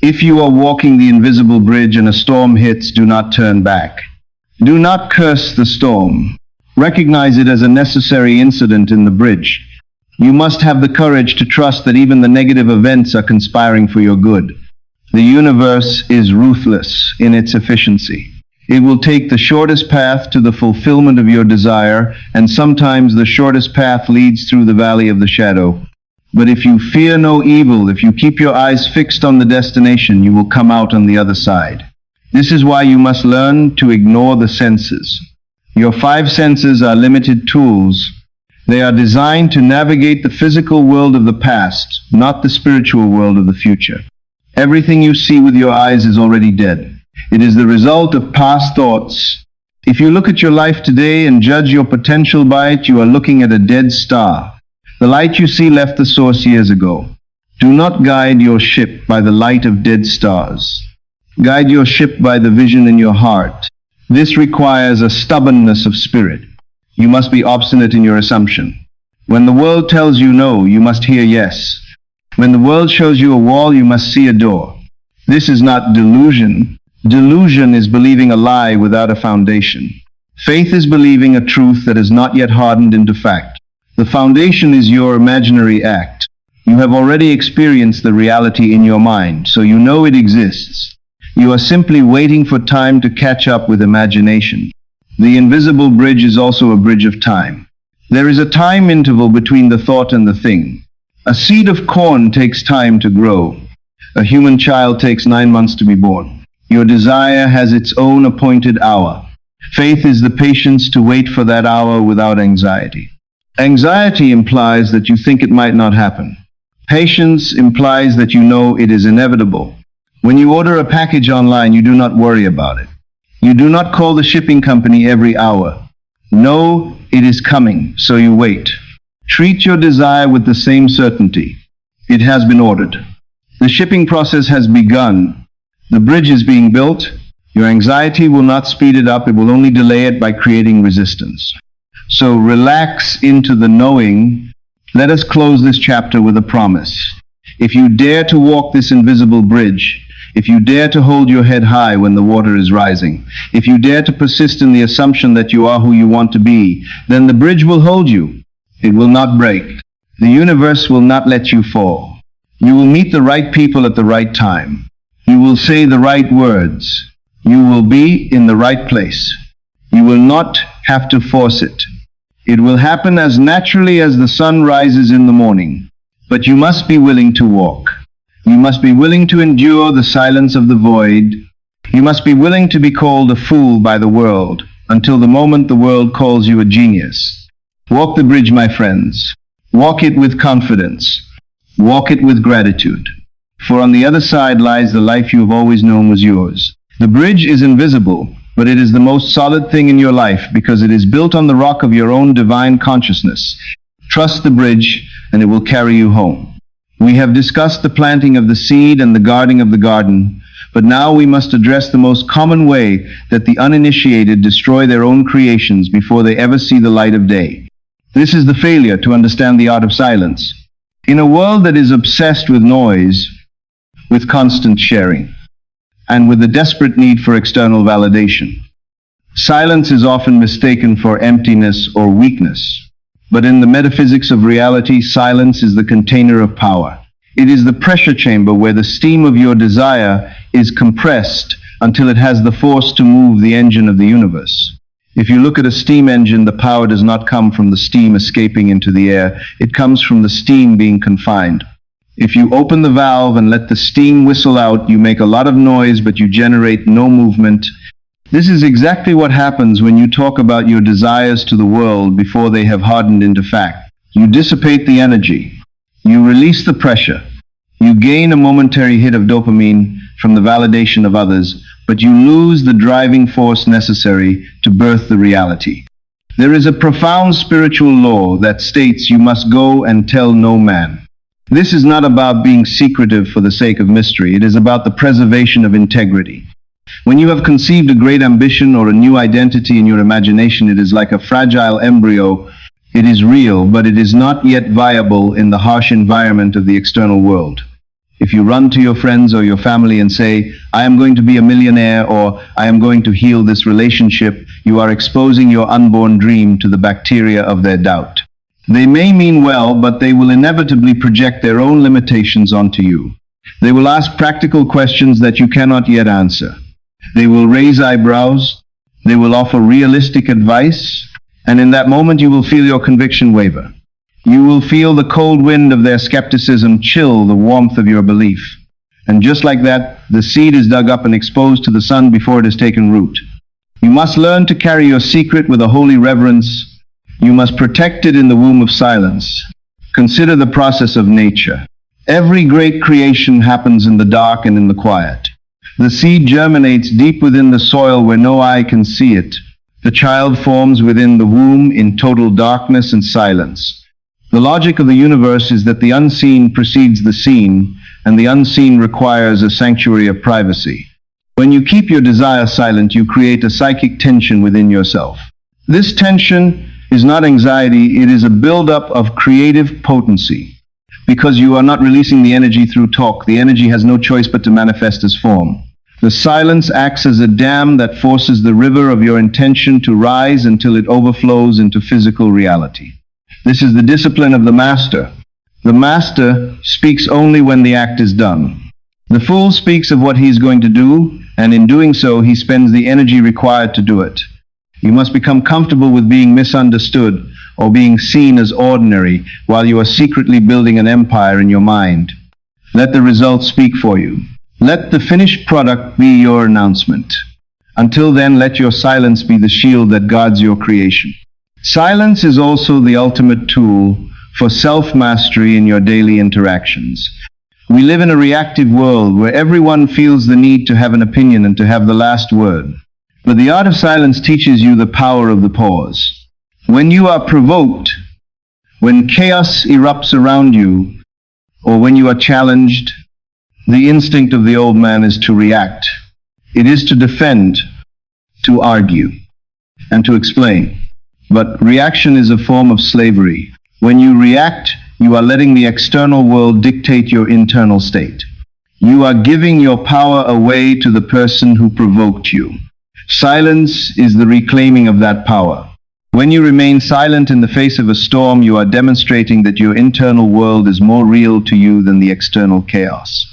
If you are walking the invisible bridge and a storm hits, do not turn back. Do not curse the storm. Recognize it as a necessary incident in the bridge. You must have the courage to trust that even the negative events are conspiring for your good. The universe is ruthless in its efficiency. It will take the shortest path to the fulfillment of your desire, and sometimes the shortest path leads through the valley of the shadow. But if you fear no evil, if you keep your eyes fixed on the destination, you will come out on the other side. This is why you must learn to ignore the senses. Your 5 senses are limited tools. They are designed to navigate the physical world of the past, not the spiritual world of the future. Everything you see with your eyes is already dead. It is the result of past thoughts. If you look at your life today and judge your potential by it, you are looking at a dead star. The light you see left the source years ago. Do not guide your ship by the light of dead stars. Guide your ship by the vision in your heart. This requires a stubbornness of spirit. You must be obstinate in your assumption. When the world tells you no, you must hear yes. When the world shows you a wall, you must see a door. This is not delusion. Delusion is believing a lie without a foundation. Faith is believing a truth that is not yet hardened into fact. The foundation is your imaginary act. You have already experienced the reality in your mind, so you know it exists. You are simply waiting for time to catch up with imagination. The invisible bridge is also a bridge of time. There is a time interval between the thought and the thing. A seed of corn takes time to grow. A human child takes 9 months to be born. Your desire has its own appointed hour. Faith is the patience to wait for that hour without anxiety. Anxiety implies that you think it might not happen. Patience implies that you know it is inevitable. When you order a package online, you do not worry about it. You do not call the shipping company every hour. No, it is coming, so you wait. Treat your desire with the same certainty. It has been ordered. The shipping process has begun. The bridge is being built. Your anxiety will not speed it up. It will only delay it by creating resistance. So relax into the knowing. Let us close this chapter with a promise. If you dare to walk this invisible bridge, if you dare to hold your head high when the water is rising, if you dare to persist in the assumption that you are who you want to be, then the bridge will hold you. It will not break. The universe will not let you fall. You will meet the right people at the right time. You will say the right words. You will be in the right place. You will not have to force it. It will happen as naturally as the sun rises in the morning. But you must be willing to walk. You must be willing to endure the silence of the void. You must be willing to be called a fool by the world, until the moment the world calls you a genius. Walk the bridge, my friends. Walk it with confidence. Walk it with gratitude. For on the other side lies the life you have always known was yours. The bridge is invisible, but it is the most solid thing in your life because it is built on the rock of your own divine consciousness. Trust the bridge, and it will carry you home. We have discussed the planting of the seed and the guarding of the garden, but now we must address the most common way that the uninitiated destroy their own creations before they ever see the light of day. This is the failure to understand the art of silence. In a world that is obsessed with noise, with constant sharing, and with the desperate need for external validation, Silence is often mistaken for emptiness or weakness. But in the metaphysics of reality, silence is the container of power. It is the pressure chamber where the steam of your desire is compressed until it has the force to move the engine of the universe. If you look at a steam engine, the power does not come from the steam escaping into the air. It comes from the steam being confined. If you open the valve and let the steam whistle out, you make a lot of noise, but you generate no movement. This is exactly what happens when you talk about your desires to the world before they have hardened into fact. You dissipate the energy. You release the pressure. You gain a momentary hit of dopamine from the validation of others, but you lose the driving force necessary to birth the reality. There is a profound spiritual law that states you must go and tell no man. This is not about being secretive for the sake of mystery. It is about the preservation of integrity. When you have conceived a great ambition or a new identity in your imagination, it is like a fragile embryo. It is real, but it is not yet viable in the harsh environment of the external world. If you run to your friends or your family and say, "I am going to be a millionaire," or "I am going to heal this relationship," you are exposing your unborn dream to the bacteria of their doubt. They may mean well, but they will inevitably project their own limitations onto you. They will ask practical questions that you cannot yet answer. They will raise eyebrows. They will offer realistic advice. And in that moment, you will feel your conviction waver. You will feel the cold wind of their skepticism chill the warmth of your belief. And just like that, the seed is dug up and exposed to the sun before it has taken root. You must learn to carry your secret with a holy reverence. You must protect it in the womb of silence. Consider the process of nature. Every great creation happens in the dark and in the quiet. The seed germinates deep within the soil where no eye can see it. The child forms within the womb in total darkness and silence. The logic of the universe is that the unseen precedes the seen, and the unseen requires a sanctuary of privacy. When you keep your desire silent, you create a psychic tension within yourself. This tension is not anxiety, it is a buildup of creative potency. Because you are not releasing the energy through talk, the energy has no choice but to manifest as form. The silence acts as a dam that forces the river of your intention to rise until it overflows into physical reality. This is the discipline of the master. The master speaks only when the act is done. The fool speaks of what he is going to do, and in doing so, he spends the energy required to do it. You must become comfortable with being misunderstood or being seen as ordinary while you are secretly building an empire in your mind. Let the results speak for you. Let the finished product be your announcement. Until then, let your silence be the shield that guards your creation. Silence is also the ultimate tool for self-mastery in your daily interactions. We live in a reactive world where everyone feels the need to have an opinion and to have the last word. But the art of silence teaches you the power of the pause. When you are provoked, when chaos erupts around you, or when you are challenged, the instinct of the old man is to react. It is to defend, to argue, and to explain. But reaction is a form of slavery. When you react, you are letting the external world dictate your internal state. You are giving your power away to the person who provoked you. Silence is the reclaiming of that power. When you remain silent in the face of a storm, you are demonstrating that your internal world is more real to you than the external chaos.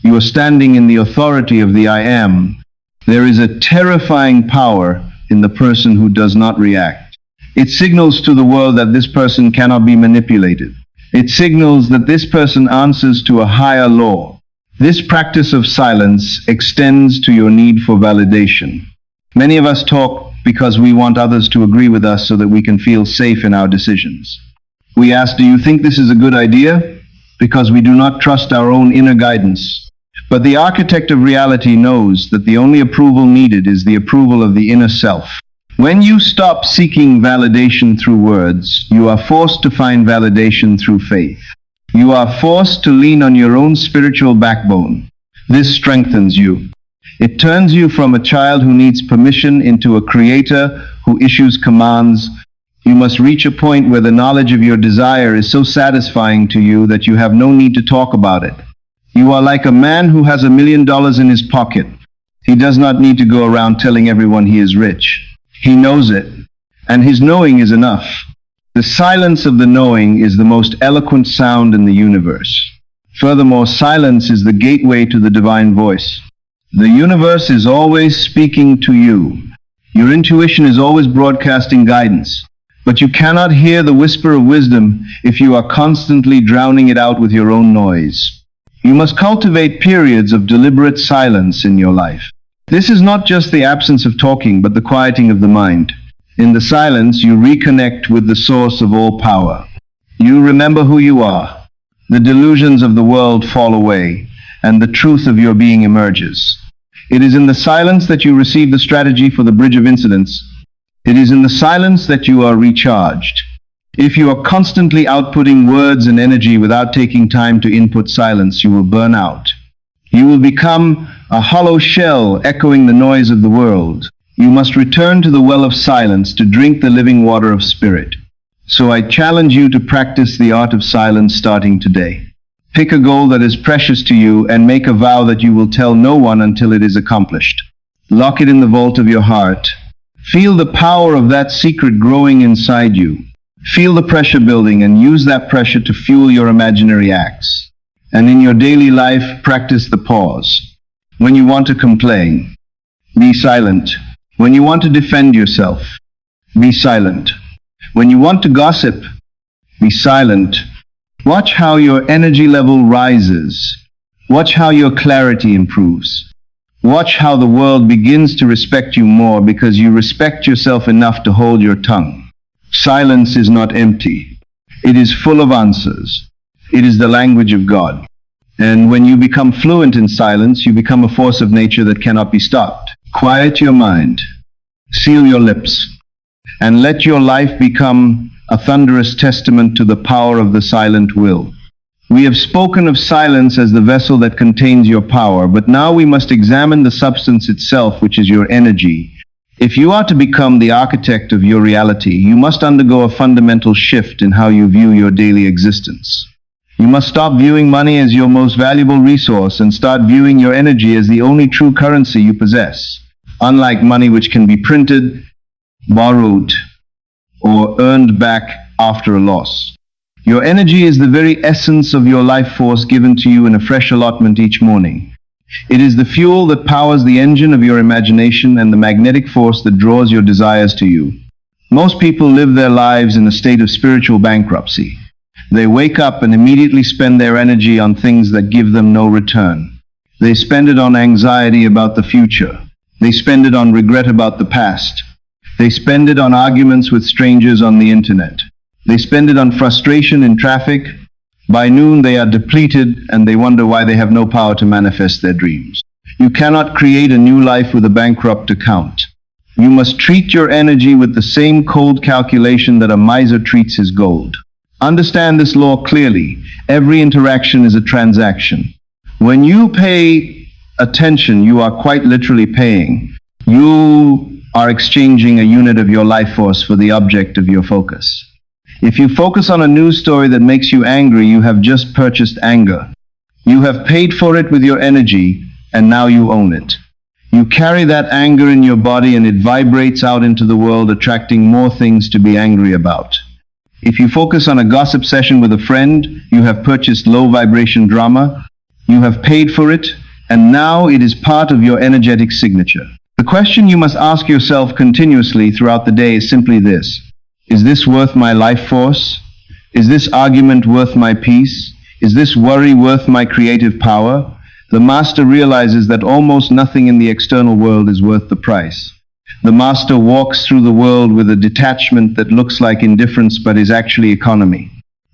You are standing in the authority of the I am. There is a terrifying power in the person who does not react. It signals to the world that this person cannot be manipulated. It signals that this person answers to a higher law. This practice of silence extends to your need for validation. Many of us talk because we want others to agree with us so that we can feel safe in our decisions. We ask, "Do you think this is a good idea?" Because we do not trust our own inner guidance. But the architect of reality knows that the only approval needed is the approval of the inner self. When you stop seeking validation through words, you are forced to find validation through faith. You are forced to lean on your own spiritual backbone. This strengthens you. It turns you from a child who needs permission into a creator who issues commands. You must reach a point where the knowledge of your desire is so satisfying to you that you have no need to talk about it. You are like a man who has $1 million in his pocket. He does not need to go around telling everyone he is rich. He knows it, and his knowing is enough. The silence of the knowing is the most eloquent sound in the universe. Furthermore, silence is the gateway to the divine voice. The universe is always speaking to you. Your intuition is always broadcasting guidance, but you cannot hear the whisper of wisdom if you are constantly drowning it out with your own noise. You must cultivate periods of deliberate silence in your life. This is not just the absence of talking, but the quieting of the mind. In the silence, you reconnect with the source of all power. You remember who you are. The delusions of the world fall away, and the truth of your being emerges. It is in the silence that you receive the strategy for the bridge of incidents. It is in the silence that you are recharged. If you are constantly outputting words and energy without taking time to input silence, you will burn out. You will become a hollow shell echoing the noise of the world. You must return to the well of silence to drink the living water of spirit. So I challenge you to practice the art of silence starting today. Pick a goal that is precious to you and make a vow that you will tell no one until it is accomplished. Lock it in the vault of your heart. Feel the power of that secret growing inside you. Feel the pressure building and use that pressure to fuel your imaginary acts. And in your daily life, practice the pause. When you want to complain, be silent. When you want to defend yourself, be silent. When you want to gossip, be silent. Watch how your energy level rises. Watch how your clarity improves. Watch how the world begins to respect you more because you respect yourself enough to hold your tongue. Silence is not empty. It is full of answers. It is the language of God. And when you become fluent in silence, you become a force of nature that cannot be stopped. Quiet your mind. Seal your lips. And let your life become a thunderous testament to the power of the silent will. We have spoken of silence as the vessel that contains your power, but now we must examine the substance itself, which is your energy. If you are to become the architect of your reality, you must undergo a fundamental shift in how you view your daily existence. You must stop viewing money as your most valuable resource and start viewing your energy as the only true currency you possess. Unlike money, which can be printed, borrowed, or earned back after a loss. Your energy is the very essence of your life force given to you in a fresh allotment each morning. It is the fuel that powers the engine of your imagination and the magnetic force that draws your desires to you. Most people live their lives in a state of spiritual bankruptcy. They wake up and immediately spend their energy on things that give them no return. They spend it on anxiety about the future. They spend it on regret about the past. They spend it on arguments with strangers on the internet. They spend it on frustration in traffic. By noon they are depleted and they wonder why they have no power to manifest their dreams. You cannot create a new life with a bankrupt account. You must treat your energy with the same cold calculation that a miser treats his gold. Understand this law clearly. Every interaction is a transaction. When you pay attention, you are quite literally paying. You are exchanging a unit of your life force for the object of your focus. If you focus on a news story that makes you angry, you have just purchased anger. You have paid for it with your energy, and now you own it. You carry that anger in your body and it vibrates out into the world, attracting more things to be angry about. If you focus on a gossip session with a friend, you have purchased low vibration drama. You have paid for it, and now it is part of your energetic signature. The question you must ask yourself continuously throughout the day is simply this. Is this worth my life force? Is this argument worth my peace? Is this worry worth my creative power? The master realizes that almost nothing in the external world is worth the price. The master walks through the world with a detachment that looks like indifference but is actually economy.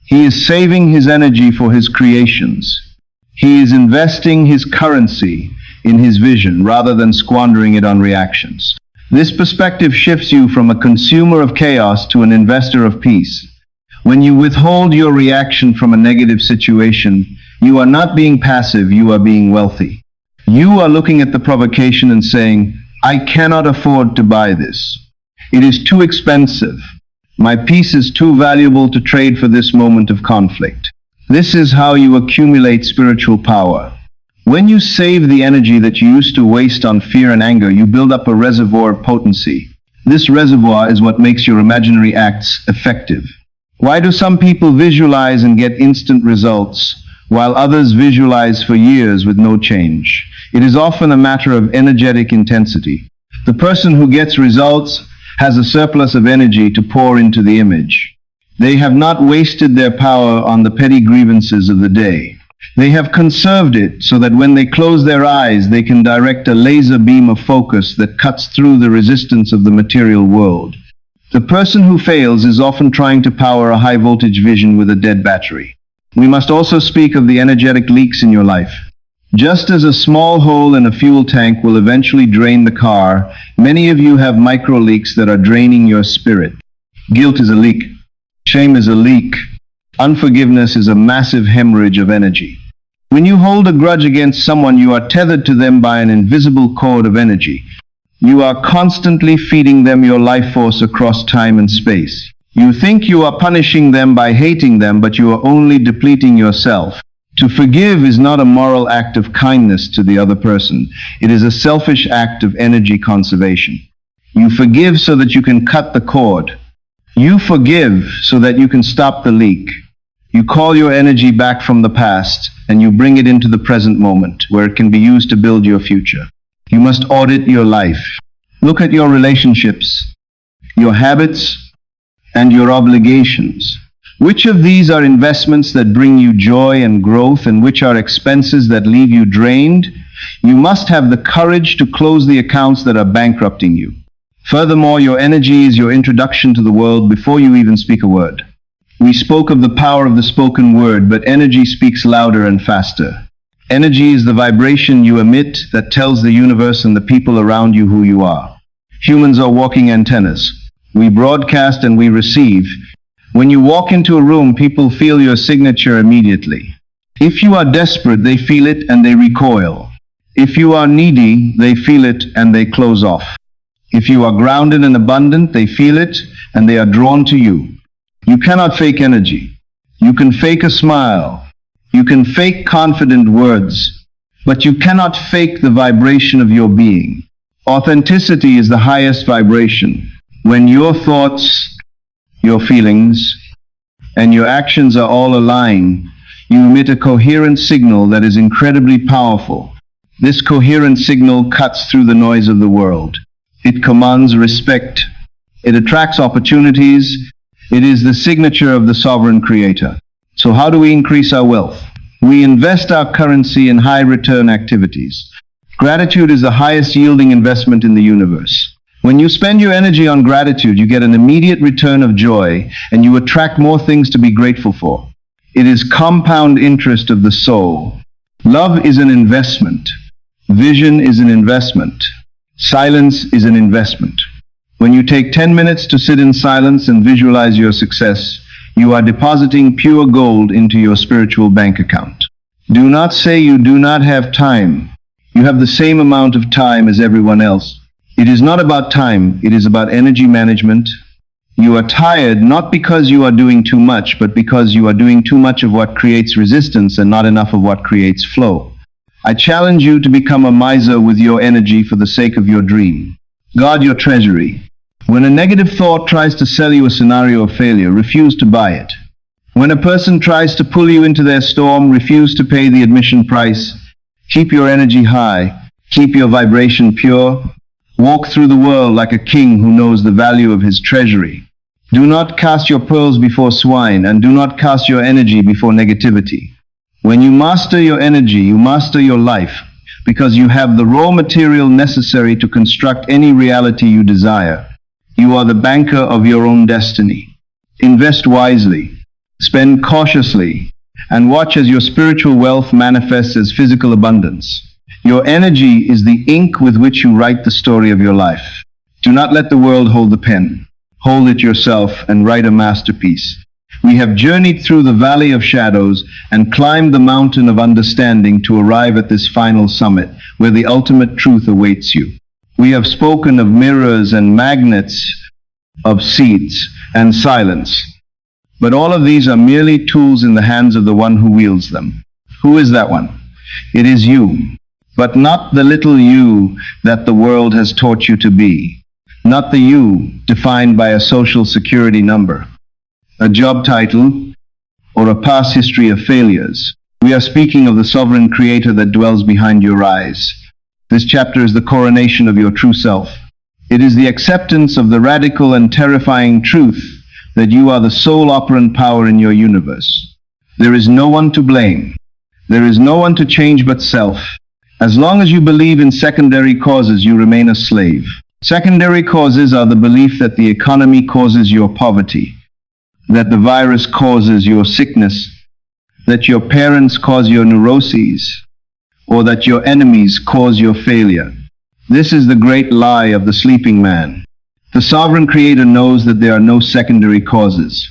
He is saving his energy for his creations. He is investing his currency in his vision rather than squandering it on reactions. This perspective shifts you from a consumer of chaos to an investor of peace. When you withhold your reaction from a negative situation, you are not being passive, you are being wealthy. You are looking at the provocation and saying, I cannot afford to buy this. It is too expensive. My peace is too valuable to trade for this moment of conflict. This is how you accumulate spiritual power. When you save the energy that you used to waste on fear and anger, you build up a reservoir of potency. This reservoir is what makes your imaginary acts effective. Why do some people visualize and get instant results, while others visualize for years with no change? It is often a matter of energetic intensity. The person who gets results has a surplus of energy to pour into the image. They have not wasted their power on the petty grievances of the day. They have conserved it so that when they close their eyes, they can direct a laser beam of focus that cuts through the resistance of the material world. The person who fails is often trying to power a high-voltage vision with a dead battery. We must also speak of the energetic leaks in your life. Just as a small hole in a fuel tank will eventually drain the car, many of you have micro leaks that are draining your spirit. Guilt is a leak. Shame is a leak. Unforgiveness is a massive hemorrhage of energy. When you hold a grudge against someone, you are tethered to them by an invisible cord of energy. You are constantly feeding them your life force across time and space. You think you are punishing them by hating them, but you are only depleting yourself. To forgive is not a moral act of kindness to the other person. It is a selfish act of energy conservation. You forgive so that you can cut the cord. You forgive so that you can stop the leak. You call your energy back from the past and you bring it into the present moment where it can be used to build your future. You must audit your life. Look at your relationships, your habits, and your obligations. Which of these are investments that bring you joy and growth, and which are expenses that leave you drained? You must have the courage to close the accounts that are bankrupting you. Furthermore, your energy is your introduction to the world before you even speak a word. We spoke of the power of the spoken word, but energy speaks louder and faster. Energy is the vibration you emit that tells the universe and the people around you who you are. Humans are walking antennas. We broadcast and we receive. When you walk into a room, people feel your signature immediately. If you are desperate, they feel it and they recoil. If you are needy, they feel it and they close off. If you are grounded and abundant, they feel it and they are drawn to you. You cannot fake energy. You can fake a smile. You can fake confident words, but you cannot fake the vibration of your being. Authenticity is the highest vibration. When your thoughts, your feelings, and your actions are all aligned, you emit a coherent signal that is incredibly powerful. This coherent signal cuts through the noise of the world. It commands respect. It attracts opportunities. It is the signature of the sovereign creator. So how do we increase our wealth? We invest our currency in high return activities. Gratitude is the highest yielding investment in the universe. When you spend your energy on gratitude, you get an immediate return of joy, and you attract more things to be grateful for. It is compound interest of the soul. Love is an investment. Vision is an investment. Silence is an investment. When you take 10 minutes to sit in silence and visualize your success, you are depositing pure gold into your spiritual bank account. Do not say you do not have time. You have the same amount of time as everyone else. It is not about time, it is about energy management. You are tired not because you are doing too much, but because you are doing too much of what creates resistance and not enough of what creates flow. I challenge you to become a miser with your energy for the sake of your dream. Guard your treasury. When a negative thought tries to sell you a scenario of failure, refuse to buy it. When a person tries to pull you into their storm, refuse to pay the admission price. Keep your energy high. Keep your vibration pure. Walk through the world like a king who knows the value of his treasury. Do not cast your pearls before swine, and do not cast your energy before negativity. When you master your energy, you master your life, because you have the raw material necessary to construct any reality you desire. You are the banker of your own destiny. Invest wisely, spend cautiously, and watch as your spiritual wealth manifests as physical abundance. Your energy is the ink with which you write the story of your life. Do not let the world hold the pen. Hold it yourself and write a masterpiece. We have journeyed through the valley of shadows and climbed the mountain of understanding to arrive at this final summit where the ultimate truth awaits you. We have spoken of mirrors and magnets, of seeds and silence. But all of these are merely tools in the hands of the one who wields them. Who is that one? It is you, but not the little you that the world has taught you to be. not the you defined by a social security number, a job title, or a past history of failures. We are speaking of the sovereign creator that dwells behind your eyes. This chapter is the coronation of your true self. It is the acceptance of the radical and terrifying truth that you are the sole operant power in your universe. There is no one to blame. There is no one to change but self. As long as you believe in secondary causes, you remain a slave. Secondary causes are the belief that the economy causes your poverty, that the virus causes your sickness, that your parents cause your neuroses, or that your enemies cause your failure. This is the great lie of the sleeping man. The sovereign creator knows that there are no secondary causes.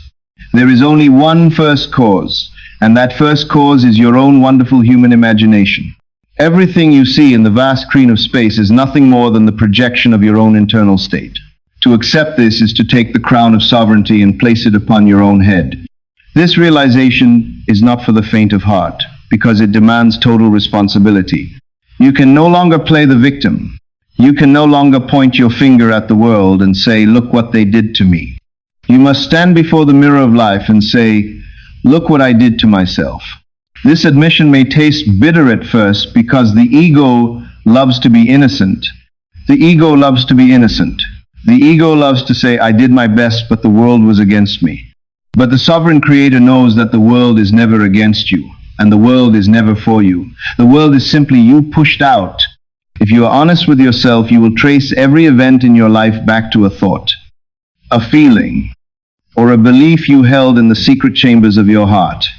There is only one first cause, and that first cause is your own wonderful human imagination. Everything you see in the vast screen of space is nothing more than the projection of your own internal state. To accept this is to take the crown of sovereignty and place it upon your own head. This realization is not for the faint of heart, because it demands total responsibility. You can no longer play the victim. You can no longer point your finger at the world and say, "Look what they did to me." You must stand before the mirror of life and say, "Look what I did to myself." This admission may taste bitter at first because the ego loves to be innocent. The ego loves to be innocent. The ego loves to say, "I did my best, but the world was against me." But the sovereign creator knows that the world is never against you, and the world is never for you. The world is simply you pushed out. If you are honest with yourself, you will trace every event in your life back to a thought, a feeling, or a belief you held in the secret chambers of your heart.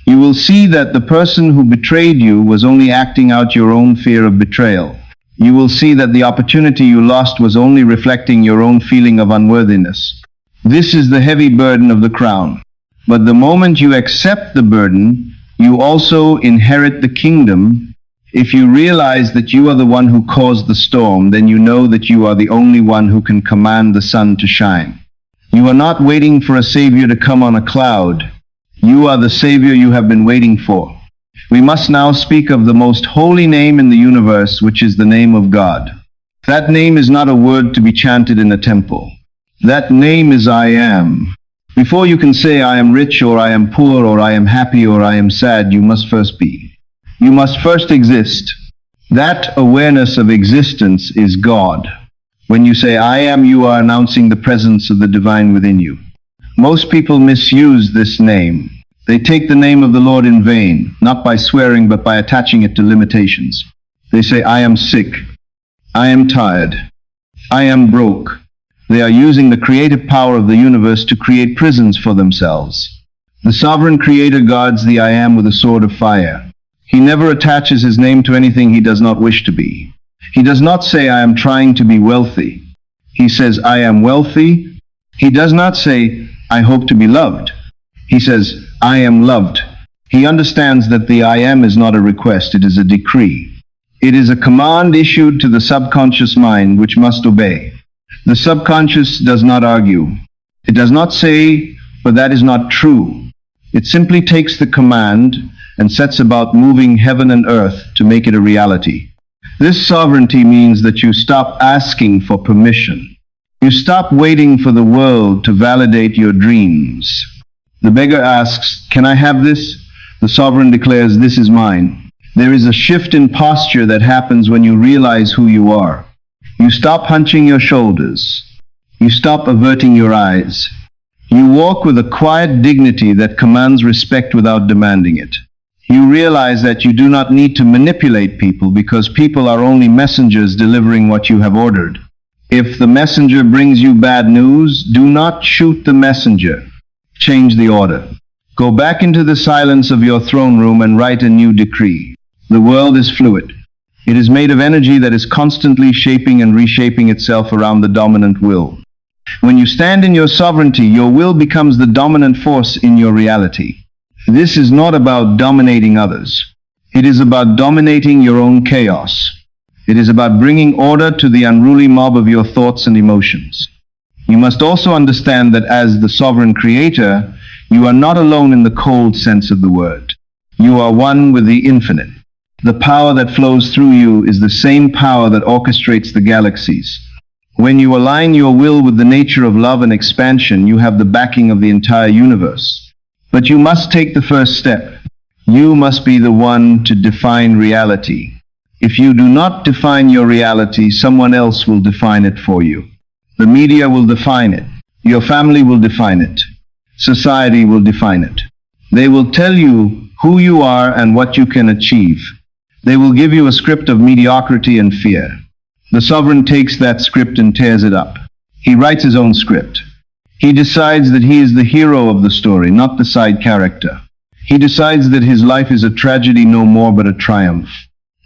You will see that the person who betrayed you was only acting out your own fear of betrayal. You will see that the opportunity you lost was only reflecting your own feeling of unworthiness. This is the heavy burden of the crown. But the moment you accept the burden, you also inherit the kingdom. If you realize that you are the one who caused the storm, then you know that you are the only one who can command the sun to shine. You are not waiting for a savior to come on a cloud. You are the savior you have been waiting for. We must now speak of the most holy name in the universe, which is the name of God. That name is not a word to be chanted in a temple. That name is I am. Before you can say I am rich or I am poor or I am happy or I am sad, you must first be. You must first exist. That awareness of existence is God. When you say I am, you are announcing the presence of the divine within you. Most people misuse this name. They take the name of the Lord in vain, not by swearing but by attaching it to limitations. They say, "I am sick. I am tired. I am broke." They are using the creative power of the universe to create prisons for themselves. The sovereign creator guards the I am with a sword of fire. He never attaches his name to anything he does not wish to be. He does not say, "I am trying to be wealthy." He says, "I am wealthy." He does not say, "I hope to be loved." He says, "I am loved." He understands that the I am is not a request, it is a decree. It is a command issued to the subconscious mind which must obey. The subconscious does not argue. It does not say, "But that is not true." It simply takes the command and sets about moving heaven and earth to make it a reality. This sovereignty means that you stop asking for permission. You stop waiting for the world to validate your dreams. The beggar asks, "Can I have this?" The sovereign declares, "This is mine." There is a shift in posture that happens when you realize who you are. You stop hunching your shoulders. You stop averting your eyes. You walk with a quiet dignity that commands respect without demanding it. You realize that you do not need to manipulate people because people are only messengers delivering what you have ordered. If the messenger brings you bad news, do not shoot the messenger. Change the order. Go back into the silence of your throne room and write a new decree. The world is fluid. It is made of energy that is constantly shaping and reshaping itself around the dominant will. When you stand in your sovereignty, your will becomes the dominant force in your reality. This is not about dominating others. It is about dominating your own chaos. It is about bringing order to the unruly mob of your thoughts and emotions. You must also understand that as the sovereign creator, you are not alone in the cold sense of the word. You are one with the infinite. The power that flows through you is the same power that orchestrates the galaxies. When you align your will with the nature of love and expansion, you have the backing of the entire universe. But you must take the first step. You must be the one to define reality. If you do not define your reality, someone else will define it for you. The media will define it. Your family will define it. Society will define it. They will tell you who you are and what you can achieve. They will give you a script of mediocrity and fear. The sovereign takes that script and tears it up. He writes his own script. He decides that he is the hero of the story, not the side character. He decides that his life is a tragedy no more but a triumph.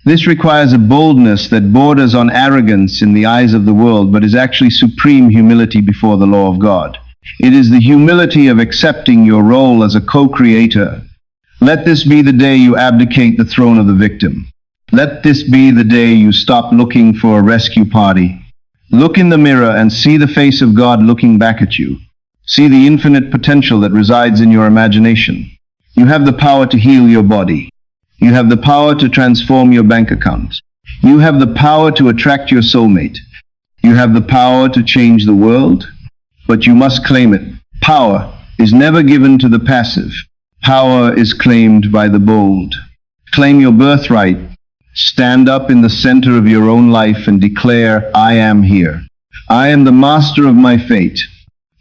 This requires a boldness that borders on arrogance in the eyes of the world, but is actually supreme humility before the law of God. It is the humility of accepting your role as a co-creator. Let this be the day you abdicate the throne of the victim. Let this be the day you stop looking for a rescue party. Look in the mirror and see the face of God looking back at you. See the infinite potential that resides in your imagination. You have the power to heal your body. You have the power to transform your bank account. You have the power to attract your soulmate. You have the power to change the world, but you must claim it. Power is never given to the passive. Power is claimed by the bold. Claim your birthright. Stand up in the center of your own life and declare, I am here. I am the master of my fate.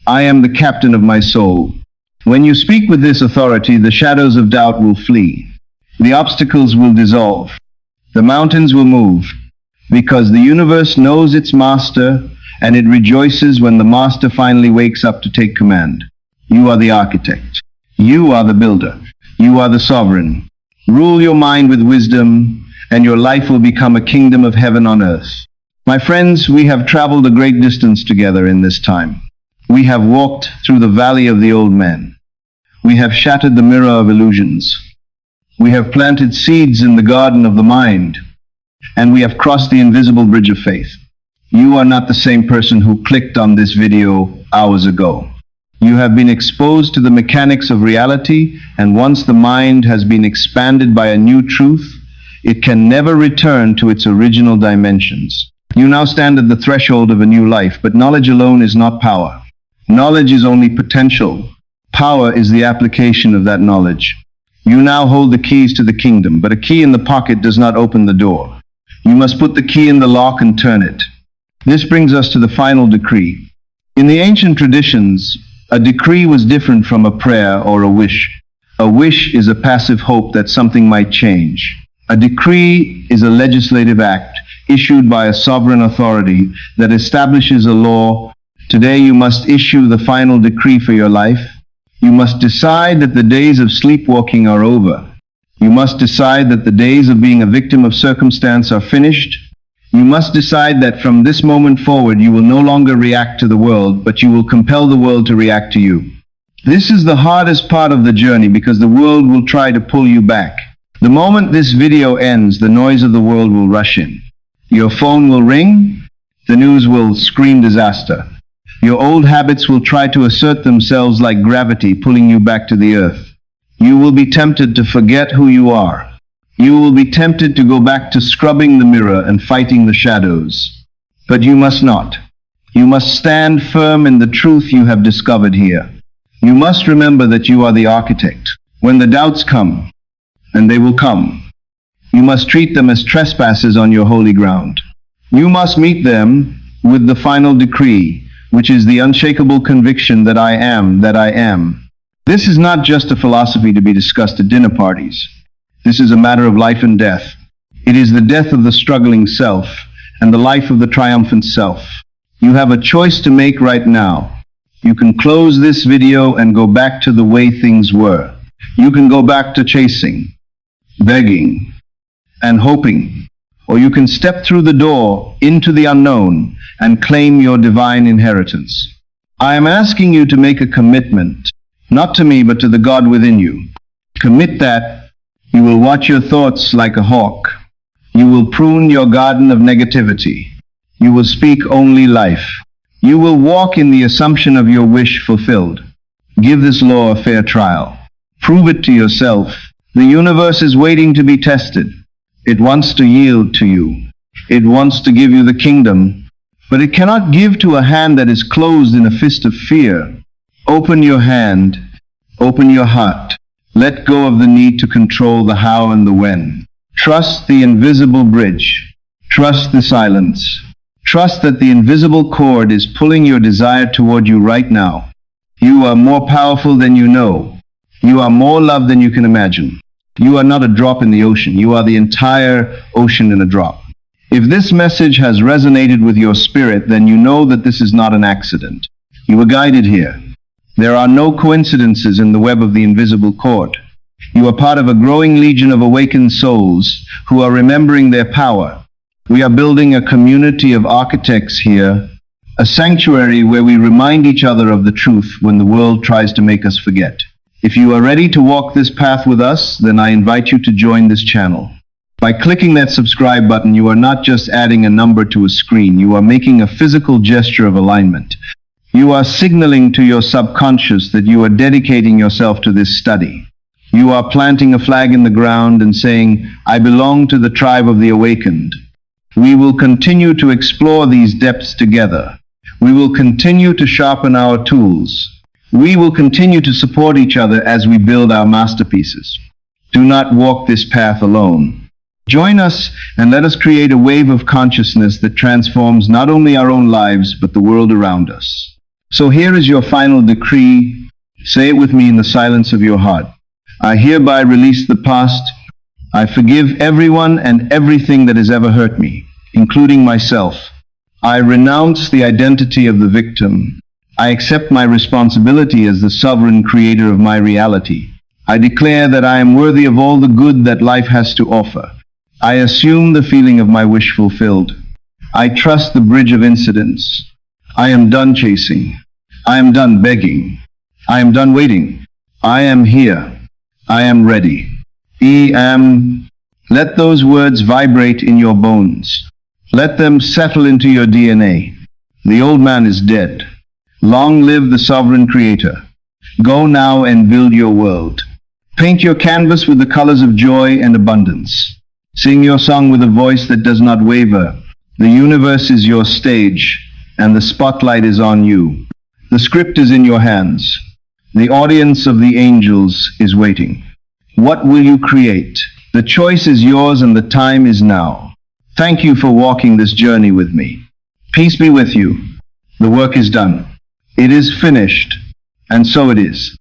I am the captain of my soul. When you speak with this authority, the shadows of doubt will flee. The obstacles will dissolve. The mountains will move, because the universe knows its master, and it rejoices when the master finally wakes up to take command. You are the architect. You are the builder. You are the sovereign. Rule your mind with wisdom, and your life will become a kingdom of heaven on earth. My friends, we have traveled a great distance together in this time. We have walked through the valley of the old man. We have shattered the mirror of illusions. We have planted seeds in the garden of the mind, and we have crossed the invisible bridge of faith. You are not the same person who clicked on this video hours ago. You have been exposed to the mechanics of reality, and once the mind has been expanded by a new truth, it can never return to its original dimensions. You now stand at the threshold of a new life, but knowledge alone is not power. Knowledge is only potential. Power is the application of that knowledge. You now hold the keys to the kingdom, but a key in the pocket does not open the door. You must put the key in the lock and turn it. This brings us to the final decree. In the ancient traditions, a decree was different from a prayer or a wish. A wish is a passive hope that something might change. A decree is a legislative act issued by a sovereign authority that establishes a law. Today you must issue the final decree for your life. You must decide that the days of sleepwalking are over. You must decide that the days of being a victim of circumstance are finished. You must decide that from this moment forward you will no longer react to the world, but you will compel the world to react to you. This is the hardest part of the journey because the world will try to pull you back. The moment this video ends, the noise of the world will rush in. Your phone will ring. The news will scream disaster. Your old habits will try to assert themselves like gravity, pulling you back to the earth. You will be tempted to forget who you are. You will be tempted to go back to scrubbing the mirror and fighting the shadows. But you must not. You must stand firm in the truth you have discovered here. You must remember that you are the architect. When the doubts come, and they will come, you must treat them as trespassers on your holy ground. You must meet them with the final decree, which is the unshakable conviction that I am that I am. This is not just a philosophy to be discussed at dinner parties. This is a matter of life and death. It is the death of the struggling self and the life of the triumphant self. You have a choice to make right now. You can close this video and go back to the way things were. You can go back to chasing, begging, and hoping. Or you can step through the door into the unknown and claim your divine inheritance. I am asking you to make a commitment, not to me, but to the God within you. Commit that you will watch your thoughts like a hawk. You will prune your garden of negativity. You will speak only life. You will walk in the assumption of your wish fulfilled. Give this law a fair trial. Prove it to yourself. The universe is waiting to be tested. It wants to yield to you. It wants to give you the kingdom, but it cannot give to a hand that is closed in a fist of fear. Open your hand, open your heart. Let go of the need to control the how and the when. Trust the invisible bridge. Trust the silence. Trust that the invisible cord is pulling your desire toward you right now. You are more powerful than you know. You are more loved than you can imagine. You are not a drop in the ocean. You are the entire ocean in a drop. If this message has resonated with your spirit, then you know that this is not an accident. You were guided here. There are no coincidences in the web of the invisible cord. You are part of a growing legion of awakened souls who are remembering their power. We are building a community of architects here, a sanctuary where we remind each other of the truth when the world tries to make us forget. If you are ready to walk this path with us, then I invite you to join this channel. By clicking that subscribe button, you are not just adding a number to a screen, you are making a physical gesture of alignment. You are signaling to your subconscious that you are dedicating yourself to this study. You are planting a flag in the ground and saying, I belong to the tribe of the awakened. We will continue to explore these depths together. We will continue to sharpen our tools. We will continue to support each other as we build our masterpieces. Do not walk this path alone. Join us and let us create a wave of consciousness that transforms not only our own lives, but the world around us. So here is your final decree. Say it with me in the silence of your heart. I hereby release the past. I forgive everyone and everything that has ever hurt me, including myself. I renounce the identity of the victim. I accept my responsibility as the sovereign creator of my reality. I declare that I am worthy of all the good that life has to offer. I assume the feeling of my wish fulfilled. I trust the bridge of incidents. I am done chasing. I am done begging. I am done waiting. I am here. I am ready. Let those words vibrate in your bones. Let them settle into your DNA. The old man is dead. Long live the sovereign creator. Go now and build your world. Paint your canvas with the colors of joy and abundance. Sing your song with a voice that does not waver. The universe is your stage, and the spotlight is on you. The script is in your hands. The audience of the angels is waiting. What will you create? The choice is yours and the time is now. Thank you for walking this journey with me. Peace be with you. The work is done. It is finished, and so it is.